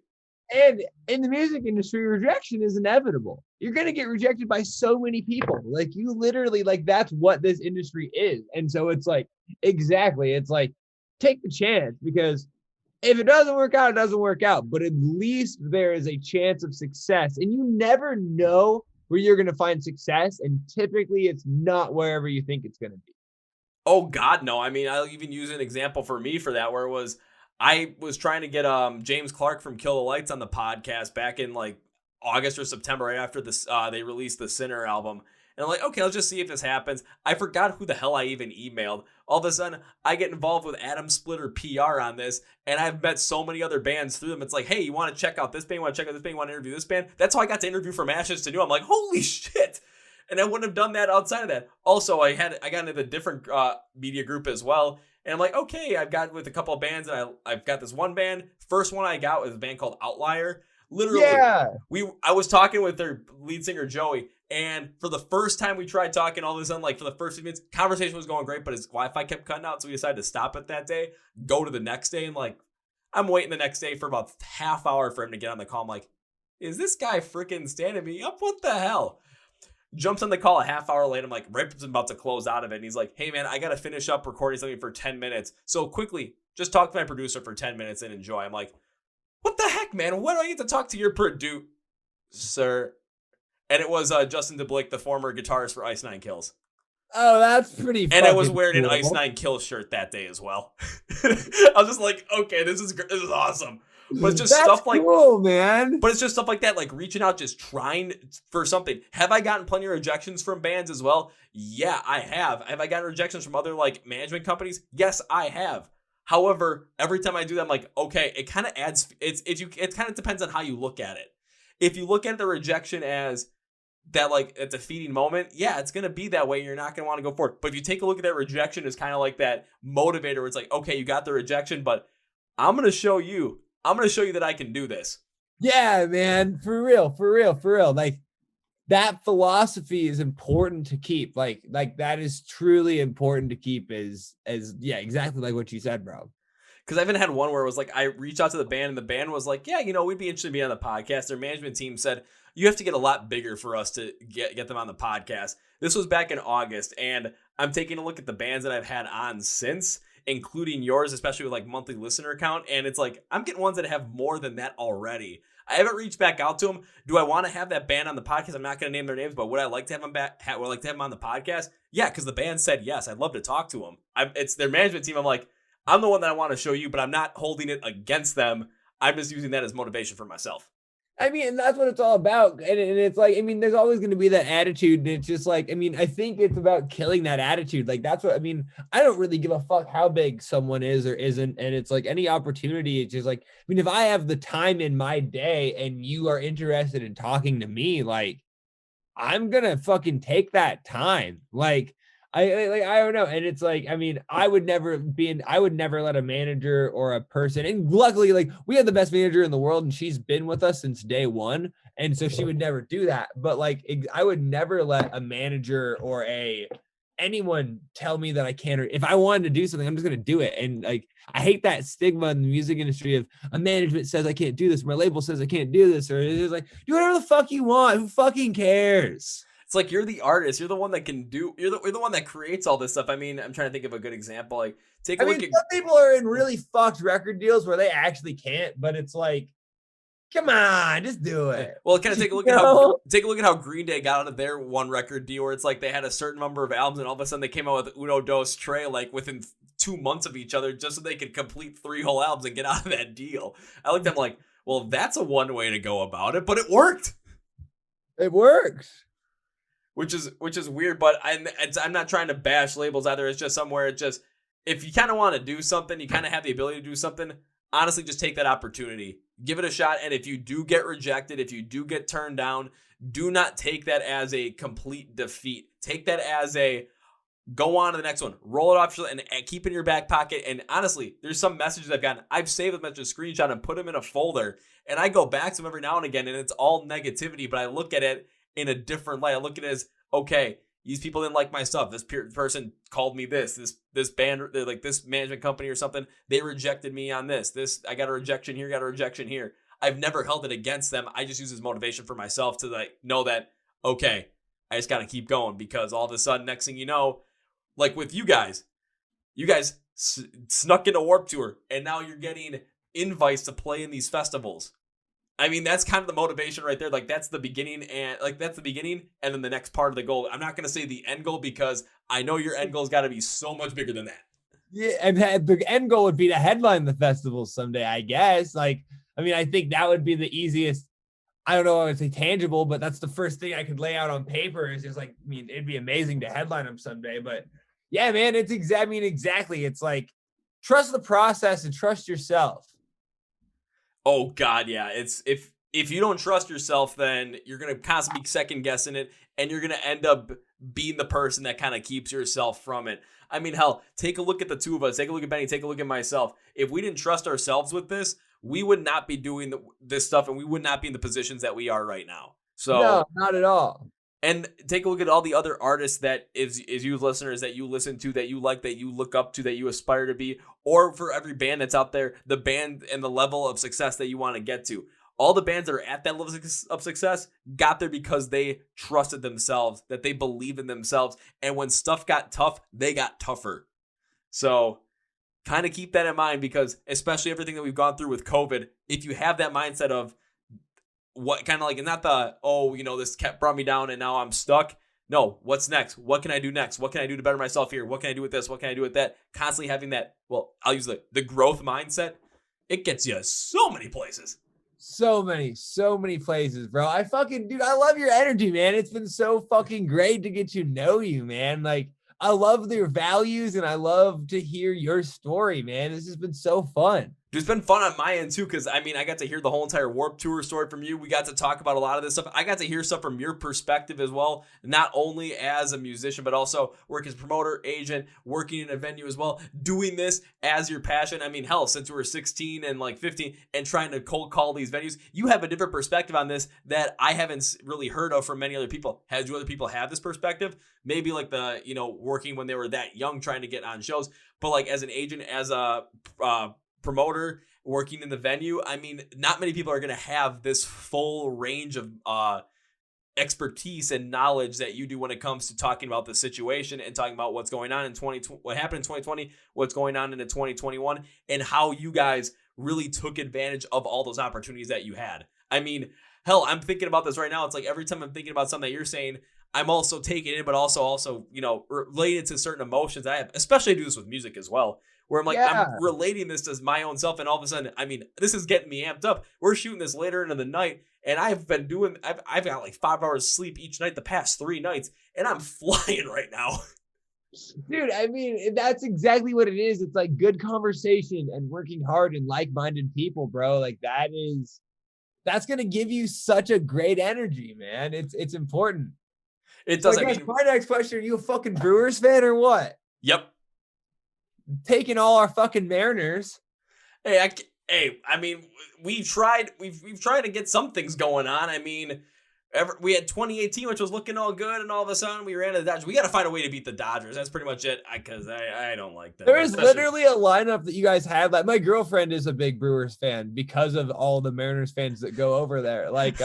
And in the music industry, rejection is inevitable. You're going to get rejected by so many people. Like you literally, like that's what this industry is. And so it's like, exactly. It's like, take the chance, because if it doesn't work out, it doesn't work out. But at least there is a chance of success. And you never know where you're going to find success. And typically it's not wherever you think it's going to be. Oh God, no. I mean, I'll even use an example for me for that, where it was, I was trying to get James Clark from Kill the Lights on the podcast back in like August or September, right after this they released the Sinner album. And I'm like, okay, let's just see if this happens. I forgot who the hell I even emailed. All of a sudden, I get involved with Adam Splitter PR on this, and I've met so many other bands through them. It's like, hey, you want to check out this band? You want to check out this band? You want to interview this band? That's how I got to interview From Ashes to New. I'm like, holy shit. And I wouldn't have done that outside of that. Also, I got into the different media group as well. And I'm like, okay, I've got with a couple of bands, and I've got this one band. First one I got was a band called Outlier. Literally, yeah. I was talking with their lead singer Joey, and for the first time we tried talking, all of a sudden, like for the first few minutes, conversation was going great, but his Wi-Fi kept cutting out, so we decided to stop it that day, go to the next day, and like I'm waiting the next day for about half hour for him to get on the call. I'm like, is this guy freaking standing me up? What the hell? Jumps on the call a half hour later. I'm like, right, I'm about to close out of it. And he's like, hey man, I got to finish up recording something for 10 minutes. So quickly, just talk to my producer for 10 minutes and enjoy. I'm like, what the heck, man? Why do I get to talk to your producer? And it was Justin DeBlick, the former guitarist for Ice Nine Kills. Oh, that's pretty And I was wearing cool. an Ice Nine Kills shirt that day as well. I was just like, okay, this is awesome. But it's just That's stuff like cool, man. But it's just stuff like that, like reaching out, just trying for something. Have I gotten plenty of rejections from bands as well? Yeah, I have. Have I gotten rejections from other like management companies? Yes, I have. However, every time I do that, I'm like, okay, it kind of adds. It kind of depends on how you look at it. If you look at the rejection as that, like a defeating moment, yeah, it's gonna be that way. You're not gonna want to go forward. But if you take a look at that rejection as kind of like that motivator, where it's like, okay, you got the rejection, but I'm gonna show you that I can do this. Yeah, man. For real. Like that philosophy is important to keep. Like that is truly important to keep as yeah, exactly like what you said, bro. Because I even had one where it was like, I reached out to the band and the band was like, yeah, we'd be interested in being on the podcast. Their management team said, you have to get a lot bigger for us to get them on the podcast. This was back in August, and I'm taking a look at the bands that I've had on since, including yours, especially with like monthly listener count. And it's like, I'm getting ones that have more than that already. I haven't reached back out to them. Do I want to have that band on the podcast? I'm not going to name their names, but would I like to have them back? Would I like to have them on the podcast? Yeah, because the band said yes. I'd love to talk to them. It's their management team. I'm like, I'm the one that I want to show you, but I'm not holding it against them. I'm just using that as motivation for myself. I mean, that's what it's all about. And it's like, I mean, there's always going to be that attitude. And it's just like, I mean, I think it's about killing that attitude. Like, that's what, I mean, I don't really give a fuck how big someone is or isn't. And it's like any opportunity. It's just like, I mean, if I have the time in my day and you are interested in talking to me, like, I'm going to fucking take that time. Like, I don't know. And it's like, I mean, I would never let a manager or a person, and luckily, like, we have the best manager in the world and she's been with us since day one. And so she would never do that. But like, I would never let a manager or anyone tell me that I can't, or if I wanted to do something, I'm just going to do it. And like, I hate that stigma in the music industry of a management says I can't do this. My label says I can't do this. Or it's just like, do whatever the fuck you want. Who fucking cares? It's like you're the artist. You're the one that can do. You're the one that creates all this stuff. I mean, I'm trying to think of a good example. Like, take a look at. Some people are in really fucked record deals where they actually can't, but it's like, come on, just do it. Well, kind of take a look at how Green Day got out of their one record deal, where it's like they had a certain number of albums, and all of a sudden they came out with Uno Dos Tres like within 2 months of each other, just so they could complete 3 whole albums and get out of that deal. I looked at them like, well, that's a one way to go about it, but it worked. It works. Which is weird, but I'm not trying to bash labels either. It's just somewhere. It's just, if you kind of want to do something, you kind of have the ability to do something. Honestly, just take that opportunity, give it a shot. And if you do get rejected, if you do get turned down, do not take that as a complete defeat. Take that as a go on to the next one, roll it off and keep it in your back pocket. And honestly, there's some messages I've gotten. I've saved them as a screenshot and put them in a folder, and I go back to them every now and again, and it's all negativity, but I look at it in a different light. I look at it as, okay, these people didn't like my stuff. This person called me this band, like this management company or something. They rejected me on this. I got a rejection here, got a rejection here. I've never held it against them. I just use it as motivation for myself to like know that, okay, I just got to keep going, because all of a sudden, next thing you know, like with you guys snuck into Warped Tour, and now you're getting invites to play in these festivals. I mean, that's kind of the motivation right there. Like, that's the beginning, and then the next part of the goal. I'm not going to say the end goal, because I know your end goal's got to be so much bigger than that. Yeah, and the end goal would be to headline the festival someday, I guess. Like, I mean, I think that would be the easiest. I don't know, I would say tangible, but that's the first thing I could lay out on paper. Is just like, I mean, it'd be amazing to headline them someday. But yeah, man, exactly. It's like, trust the process and trust yourself. Oh God, yeah. It's if you don't trust yourself, then you're gonna constantly be second guessing it, and you're gonna end up being the person that kind of keeps yourself from it. I mean, hell, take a look at the two of us. Take a look at Benny. Take a look at myself. If we didn't trust ourselves with this, we would not be doing this stuff, and we would not be in the positions that we are right now. So no, not at all. And take a look at all the other artists that is you listeners that you listen to, that you like, that you look up to, that you aspire to be, or for every band that's out there, the band and the level of success that you want to get to. All the bands that are at that level of success got there because they trusted themselves, that they believe in themselves. And when stuff got tough, they got tougher. So kind of keep that in mind, because especially everything that we've gone through with COVID, if you have that mindset of, what kind of like, not the, this brought me down and now I'm stuck. No, what's next? What can I do next? What can I do to better myself here? What can I do with this? What can I do with that? Constantly having that, I'll use the growth mindset. It gets you so many places. So many places, bro. I love your energy, man. It's been so fucking great to get to know you, man. Like, I love your values and I love to hear your story, man. This has been so fun. It's been fun on my end too, because I mean, I got to hear the whole entire Warped Tour story from you. We got to talk about a lot of this stuff. I got to hear stuff from your perspective as well, not only as a musician, but also working as a promoter, agent, working in a venue as well, doing this as your passion. I mean, hell, since we were 16 and like 15 and trying to cold call these venues, you have a different perspective on this that I haven't really heard of from many other people. Do other people have this perspective? Maybe like working when they were that young, trying to get on shows, but like as an agent, as a promoter, working in the venue, I mean, not many people are going to have this full range of expertise and knowledge that you do when it comes to talking about the situation and talking about what's going on in what happened in 2020, what's going on into 2021, and how you guys really took advantage of all those opportunities that you had. I mean, hell, I'm thinking about this right now. It's like every time I'm thinking about something that you're saying, I'm also taking it, but also, related to certain emotions I have, especially I do this with music as well, where I'm like, I'm relating this to my own self. And all of a sudden, I mean, this is getting me amped up. We're shooting this later into the night, and I've got like 5 hours sleep each night the past 3 nights, and I'm flying right now. Dude, I mean, that's exactly what it is. It's like good conversation and working hard and like-minded people, bro. Like that's going to give you such a great energy, man. It's important. It does. So my next question, are you a fucking Brewers fan or what? Yep. Taking all our fucking Mariners. Hey, I mean, we've tried to get some things going on. I mean, we had 2018, which was looking all good, and all of a sudden we ran into the Dodgers. We got to find a way to beat the Dodgers. That's pretty much it, because I don't like that. There is literally a lineup that you guys have. Like, my girlfriend is a big Brewers fan because of all the Mariners fans that go over there. Like,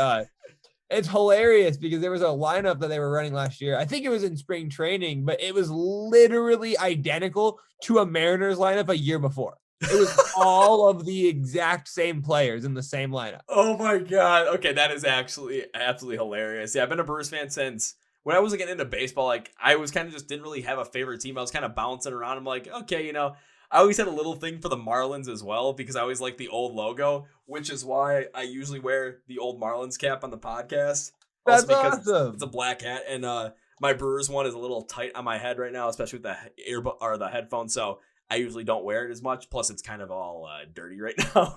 It's hilarious because there was a lineup that they were running last year. I think it was in spring training, but it was literally identical to a Mariners lineup a year before. It was all of the exact same players in the same lineup. Oh my God. Okay, that is actually absolutely hilarious. Yeah, I've been a Brewers fan since when I wasn't getting into baseball. Like, I was kind of just didn't really have a favorite team. I was kind of bouncing around. I'm like, okay, I always had a little thing for the Marlins as well because I always liked the old logo, which is why I usually wear the old Marlins cap on the podcast. That's Also because awesome. it's a black hat, and my Brewers one is a little tight on my head right now, especially with the earbud or the headphones. So I usually don't wear it as much. Plus, it's kind of all dirty right now.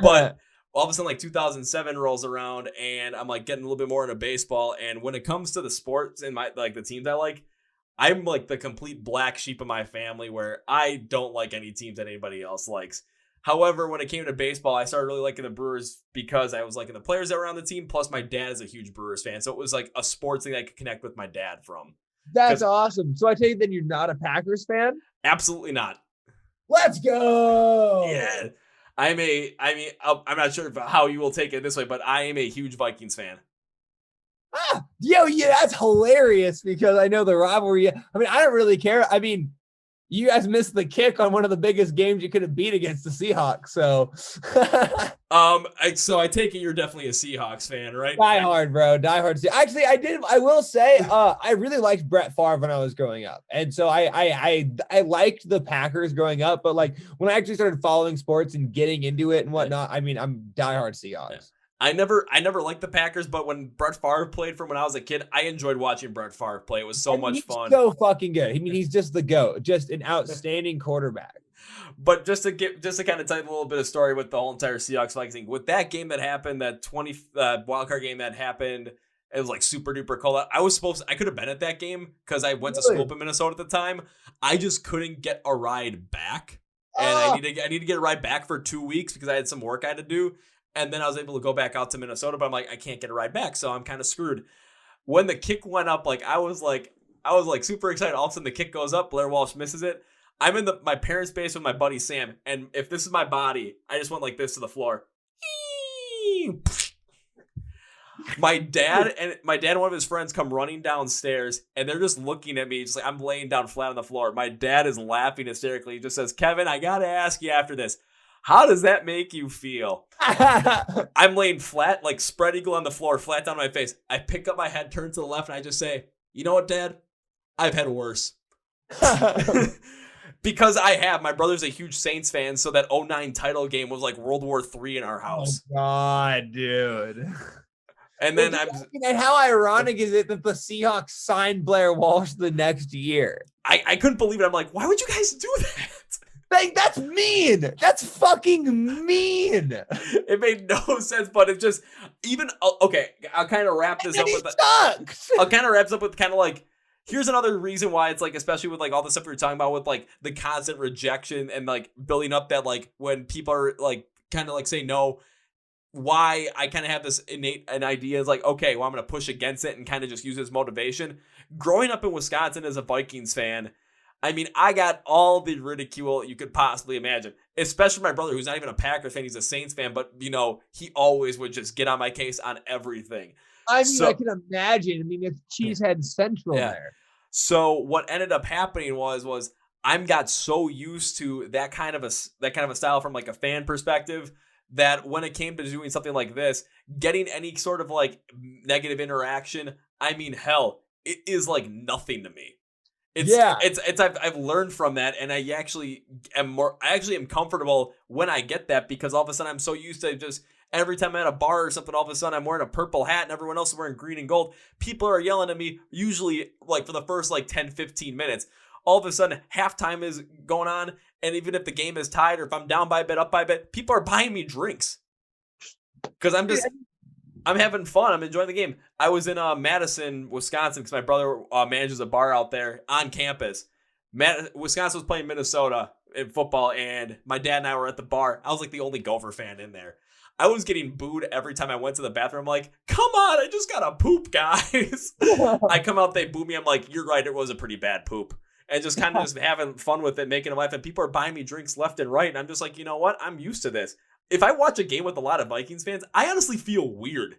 But all of a sudden, like 2007 rolls around, and I'm like getting a little bit more into baseball. And when it comes to the sports and the teams I like, I'm like the complete black sheep of my family where I don't like any teams that anybody else likes. However, when it came to baseball, I started really liking the Brewers because I was liking the players that were on the team. Plus, my dad is a huge Brewers fan. So it was like a sports thing that I could connect with my dad from. That's awesome. So I take it then you're not a Packers fan? Absolutely not. Let's go. Yeah. I'm not sure how you will take it this way, but I am a huge Vikings fan. Yeah, that's hilarious because I know the rivalry. I mean, I don't really care. I mean, you guys missed the kick on one of the biggest games you could have beat against the Seahawks. So, so I take it you're definitely a Seahawks fan, right? Die hard, bro. Die hard. Actually, I will say, I really liked Brett Favre when I was growing up. And so I liked the Packers growing up, but like when I actually started following sports and getting into it and whatnot, I mean, I'm diehard Seahawks. Yeah. I never liked the Packers, but when Brett Favre played from when I was a kid, I enjoyed watching Brett Favre play. It was so much fun. So fucking good. I mean, he's just the GOAT, just an outstanding quarterback. But just to kind of tell you a little bit of story with the whole entire Seahawks Vikings thing, with that game that happened, that 20 wildcard game that happened, it was like super duper cold. I could have been at that game because I went to school up in Minnesota at the time. I just couldn't get a ride back, and I need to get a ride back for 2 weeks because I had some work I had to do. And then I was able to go back out to Minnesota, but I'm like, I can't get a ride back, so I'm kind of screwed. When the kick went up, like I was super excited. All of a sudden, the kick goes up. Blair Walsh misses it. I'm in my parents' base with my buddy Sam, and if this is my body, I just went like this to the floor. My dad and one of his friends come running downstairs, and they're just looking at me, just like I'm laying down flat on the floor. My dad is laughing hysterically. He just says, "Kevin, I gotta ask you after this. How does that make you feel?" I'm laying flat, like spread eagle on the floor, flat down my face. I pick up my head, turn to the left, and I just say, "You know what, Dad? I've had worse." Because my brother's a huge Saints fan, so that 2009 title game was like World War III in our house. Oh God, dude. And then and how ironic is it that the Seahawks signed Blair Walsh the next year? I couldn't believe it. I'm like, why would you guys do that? Like, that's mean. That's fucking mean. It made no sense, but it just okay. I'll kind of wrap this up with I'll kind of wrap this up with kind of like, here's another reason why it's like, especially with like all the stuff we were talking about with like the constant rejection and like building up that like when people are like kind of like say no, why I kind of have this an idea is like, okay, well, I'm going to push against it and kind of just use it as motivation. Growing up in Wisconsin as a Vikings fan, I mean, I got all the ridicule you could possibly imagine, especially my brother, who's not even a Packers fan. He's a Saints fan, but, he always would just get on my case on everything. I mean, I can imagine. I mean, it's Cheesehead Central there. So what ended up happening was I got so used to that kind of a style from like a fan perspective that when it came to doing something like this, getting any sort of like negative interaction, I mean, hell, it is like nothing to me. I've learned from that, and I actually am comfortable when I get that, because all of a sudden I'm so used to just every time I'm at a bar or something, all of a sudden I'm wearing a purple hat and everyone else is wearing green and gold. People are yelling at me usually like for the first like 10, 15 minutes. All of a sudden halftime is going on, and even if the game is tied or if I'm down by a bit, up by a bit, people are buying me drinks because I'm having fun. I'm enjoying the game. I was in Madison, Wisconsin, because my brother manages a bar out there on campus. Wisconsin was playing Minnesota in football, and my dad and I were at the bar. I was like the only Gopher fan in there. I was getting booed every time I went to the bathroom. I'm like, come on, I just got to poop, guys. I come out, they boo me. I'm like, you're right, it was a pretty bad poop. And just kind of just having fun with it, making a laugh. And people are buying me drinks left and right. And I'm just like, you know what? I'm used to this. If I watch a game with a lot of Vikings fans, I honestly feel weird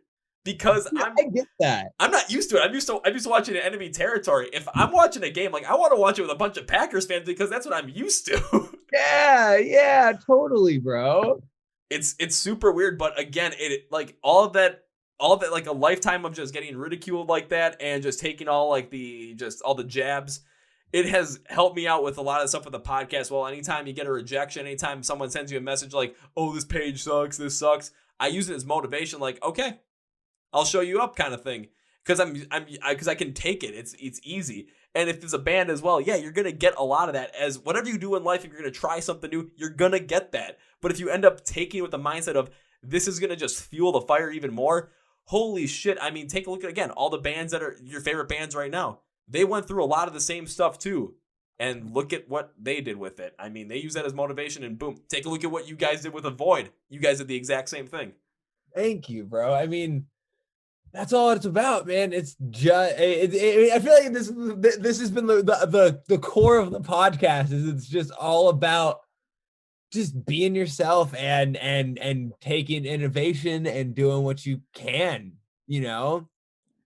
because I get that. I'm not used to it. I'm used to watching an enemy territory. If I'm watching a game, like I want to watch it with a bunch of Packers fans because that's what I'm used to. Yeah, totally, bro. It's super weird, but again, it like all of that like a lifetime of just getting ridiculed like that and just taking all like all the jabs. It has helped me out with a lot of stuff with the podcast. Well, anytime you get a rejection, anytime someone sends you a message like, "Oh, this page sucks, this sucks," I use it as motivation. Like, okay, I'll show you up, kind of thing. Because because I can take it. It's easy. And if there's a band as well, yeah, you're gonna get a lot of that. As whatever you do in life, if you're gonna try something new, you're gonna get that. But if you end up taking it with the mindset of this is gonna just fuel the fire even more, holy shit! I mean, take a look at again all the bands that are your favorite bands right now. They went through a lot of the same stuff too. And look at what they did with it. I mean, they use that as motivation and boom. Take a look at what you guys did with Avoid. You guys did the exact same thing. Thank you, bro. I mean, that's all it's about, man. It's just, I feel like this has been the core of the podcast is it's just all about just being yourself and taking innovation and doing what you can, you know?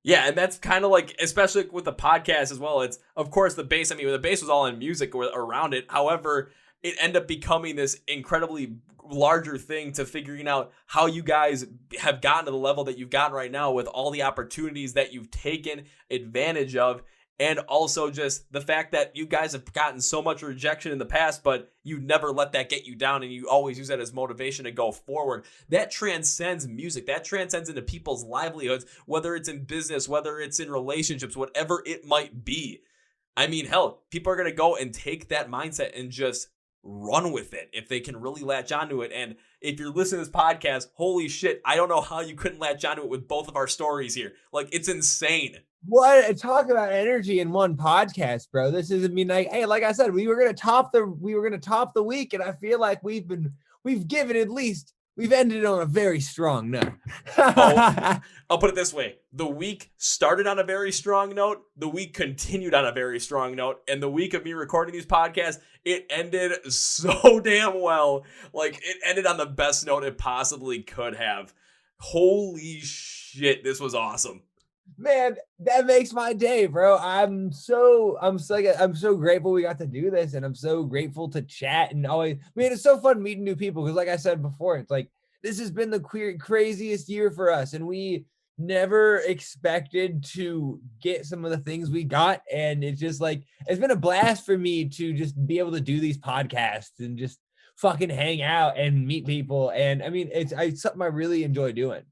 Yeah, and that's kind of like, especially with the podcast as well, it's, of course, the bass. I mean, the bass was all in music around it. However, it ended up becoming this incredibly larger thing to figuring out how you guys have gotten to the level that you've gotten right now with all the opportunities that you've taken advantage of. And also just the fact that you guys have gotten so much rejection in the past, but you never let that get you down and you always use that as motivation to go forward. That transcends music. That transcends into people's livelihoods, whether it's in business, whether it's in relationships, whatever it might be. I mean, hell, people are going to go and take that mindset and just run with it if they can really latch onto it. And if you're listening to this podcast, holy shit, I don't know how you couldn't latch onto it with both of our stories here. Like, it's insane. What talk about energy in one podcast, bro. This isn't me like, hey, like I said, we were gonna top the week, and I feel like we've ended on a very strong note. I'll put it this way. The week started on a very strong note. The week continued on a very strong note. And the week of me recording these podcasts, it ended so damn well. Like, it ended on the best note it possibly could have. Holy shit, this was awesome. Man, that makes my day, bro. I'm so grateful we got to do this, and I'm so grateful to chat and always. Man, it's so fun meeting new people because, like I said before, it's like this has been the craziest year for us, and we never expected to get some of the things we got, and it's just like it's been a blast for me to just be able to do these podcasts and just fucking hang out and meet people, and I mean, it's something I really enjoy doing.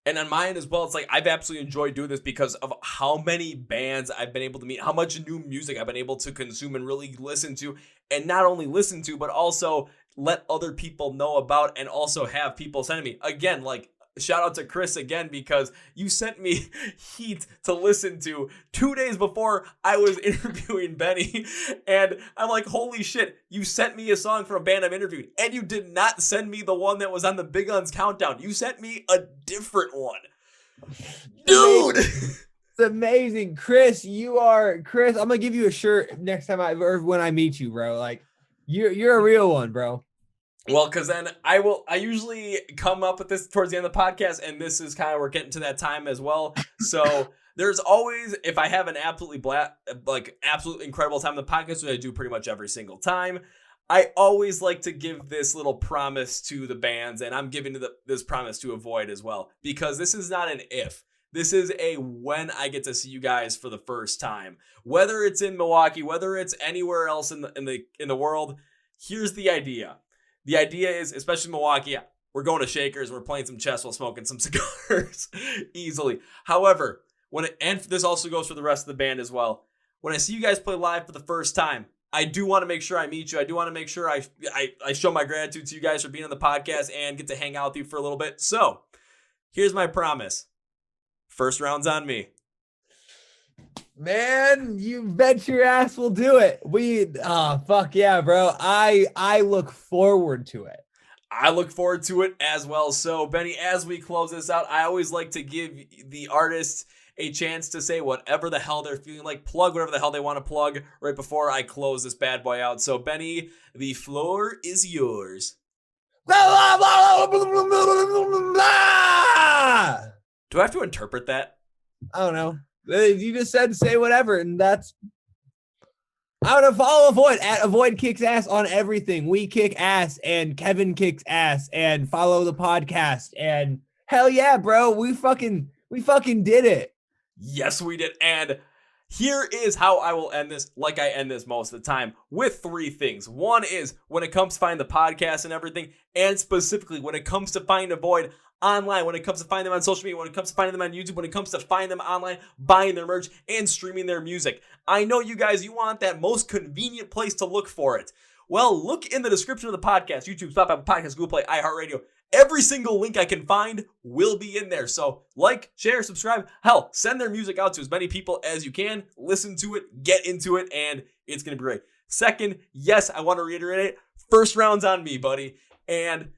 And on my end as well, it's like I've absolutely enjoyed doing this because of how many bands I've been able to meet, how much new music I've been able to consume and really listen to, and not only listen to, but also let other people know about and also have people send me. Again, like, shout out to Chris again, because you sent me heat to listen to 2 days before I was interviewing Benny. And I'm like, holy shit, you sent me a song from a band I'm interviewing. And you did not send me the one that was on the BigUns countdown. You sent me a different one. Dude! It's amazing. Chris, I'm going to give you a shirt next time or when I meet you, bro. Like, you're a real one, bro. Well, because then I usually come up with this towards the end of the podcast, and this is kind of, we're getting to that time as well. So there's always, if I have an absolutely absolute incredible time in the podcast, which I do pretty much every single time, I always like to give this little promise to the bands, and I'm giving this promise to Avoid as well, because this is not an if. This is a when I get to see you guys for the first time, whether it's in Milwaukee, whether it's anywhere else in the world. Here's the idea. The idea is, especially Milwaukee, we're going to Shakers, we're playing some chess while smoking some cigars easily. However, and this also goes for the rest of the band as well. When I see you guys play live for the first time, I do want to make sure I meet you. I do want to make sure I show my gratitude to you guys for being on the podcast and get to hang out with you for a little bit. So here's my promise. First round's on me. Man, you bet your ass we'll do it. Fuck yeah, bro. I look forward to it. I look forward to it as well. So, Benny, as we close this out, I always like to give the artists a chance to say whatever the hell they're feeling like, plug whatever the hell they want to plug right before I close this bad boy out. So, Benny, the floor is yours. Do I have to interpret that? I don't know. You just said say whatever, and that's. I don't know. Follow Avoid at Avoid Kicks Ass on everything. We kick ass, and Kevin kicks ass, and follow the podcast. And hell yeah, bro, we fucking did it. Yes, we did. And here is how I will end this, like I end this most of the time, with 3 things. One is when it comes to finding the podcast and everything, and specifically when it comes to finding Avoid online, when it comes to finding them on social media, when it comes to finding them on YouTube, when it comes to finding them online, buying their merch, and streaming their music. I know you guys, you want that most convenient place to look for it. Well, look in the description of the podcast, YouTube, Spotify, Podcast, Google Play, iHeart Radio. Every single link I can find will be in there. So like, share, subscribe, hell, send their music out to as many people as you can. Listen to it, get into it, and it's going to be great. Second, yes, I want to reiterate, first round's on me, buddy. And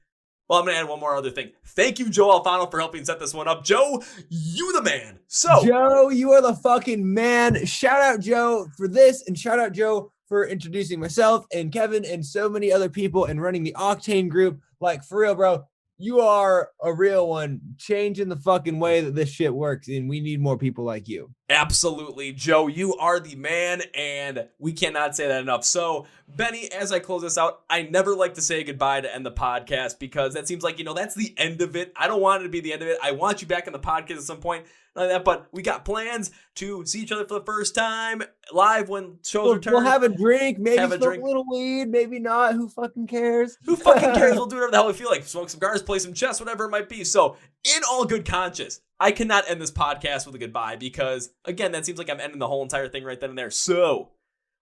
well, I'm going to add one more other thing. Thank you, Joe Alfano, for helping set this one up. Joe, you the man. So, Joe, you are the fucking man. Shout out Joe for this, and shout out Joe for introducing myself and Kevin and so many other people and running the Octane group. Like, for real, bro, you are a real one, changing the fucking way that this shit works, and we need more people like you. Absolutely, Joe, you are the man, and we cannot say that enough. So, Benny, as I close this out, I never like to say goodbye to end the podcast because that seems like, that's the end of it. I don't want it to be the end of it. I want you back in the podcast at some point, like that, but we got plans to see each other for the first time live when shows return. We'll have a drink, maybe smoke a little weed, maybe not. Who fucking cares? Who fucking cares? We'll do whatever the hell we feel like. Smoke some cigars, play some chess, whatever it might be. So, in all good conscience, I cannot end this podcast with a goodbye because, again, that seems like I'm ending the whole entire thing right then and there. So,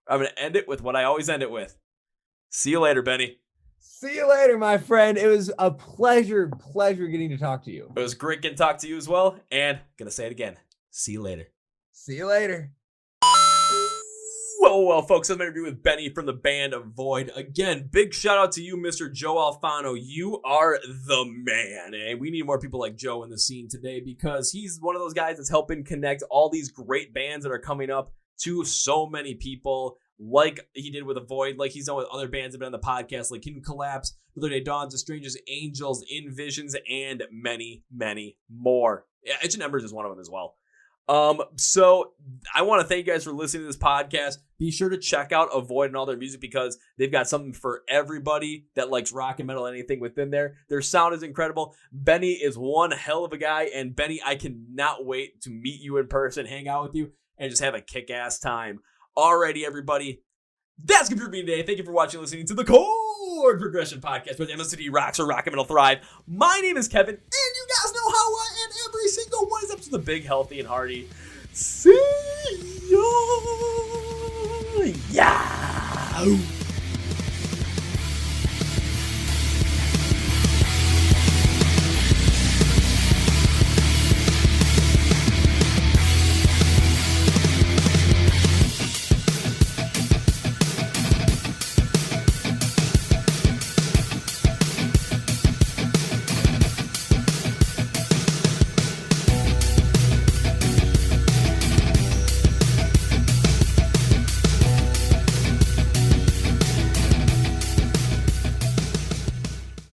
I'm going to end it with what I always end it with. See you later, Benny. See you later, my friend. It was a pleasure getting to talk to you. It was great getting to talk to you as well. And I'm going to say it again. See you later. See you later. Well, folks, that's my interview with Benny from the band Avoid. Again, big shout out to you, Mr. Joe Alfano. You are the man. And we need more people like Joe in the scene today because he's one of those guys that's helping connect all these great bands that are coming up to so many people, like he did with Avoid, like he's done with other bands that have been on the podcast, like Kingdom Collapse, Other Day Dawns, The Strangest Angels, Envisions, and many, many more. Yeah, Agent Embers is one of them as well. So I want to thank you guys for listening to this podcast. Be sure to check out Avoid and all their music because they've got something for everybody that likes rock and metal, anything within there. Their sound is incredible. Benny is one hell of a guy, and Benny, I cannot wait to meet you in person, hang out with you, and just have a kick-ass time. Alrighty, everybody. That's good for me today. Thank you for watching and listening to the Chord Progression Podcast, where the MSCD rocks or rock and metal thrive. My name is Kevin, and you guys know how I end every single one is up to the big, healthy, and hearty. See ya! Yeah!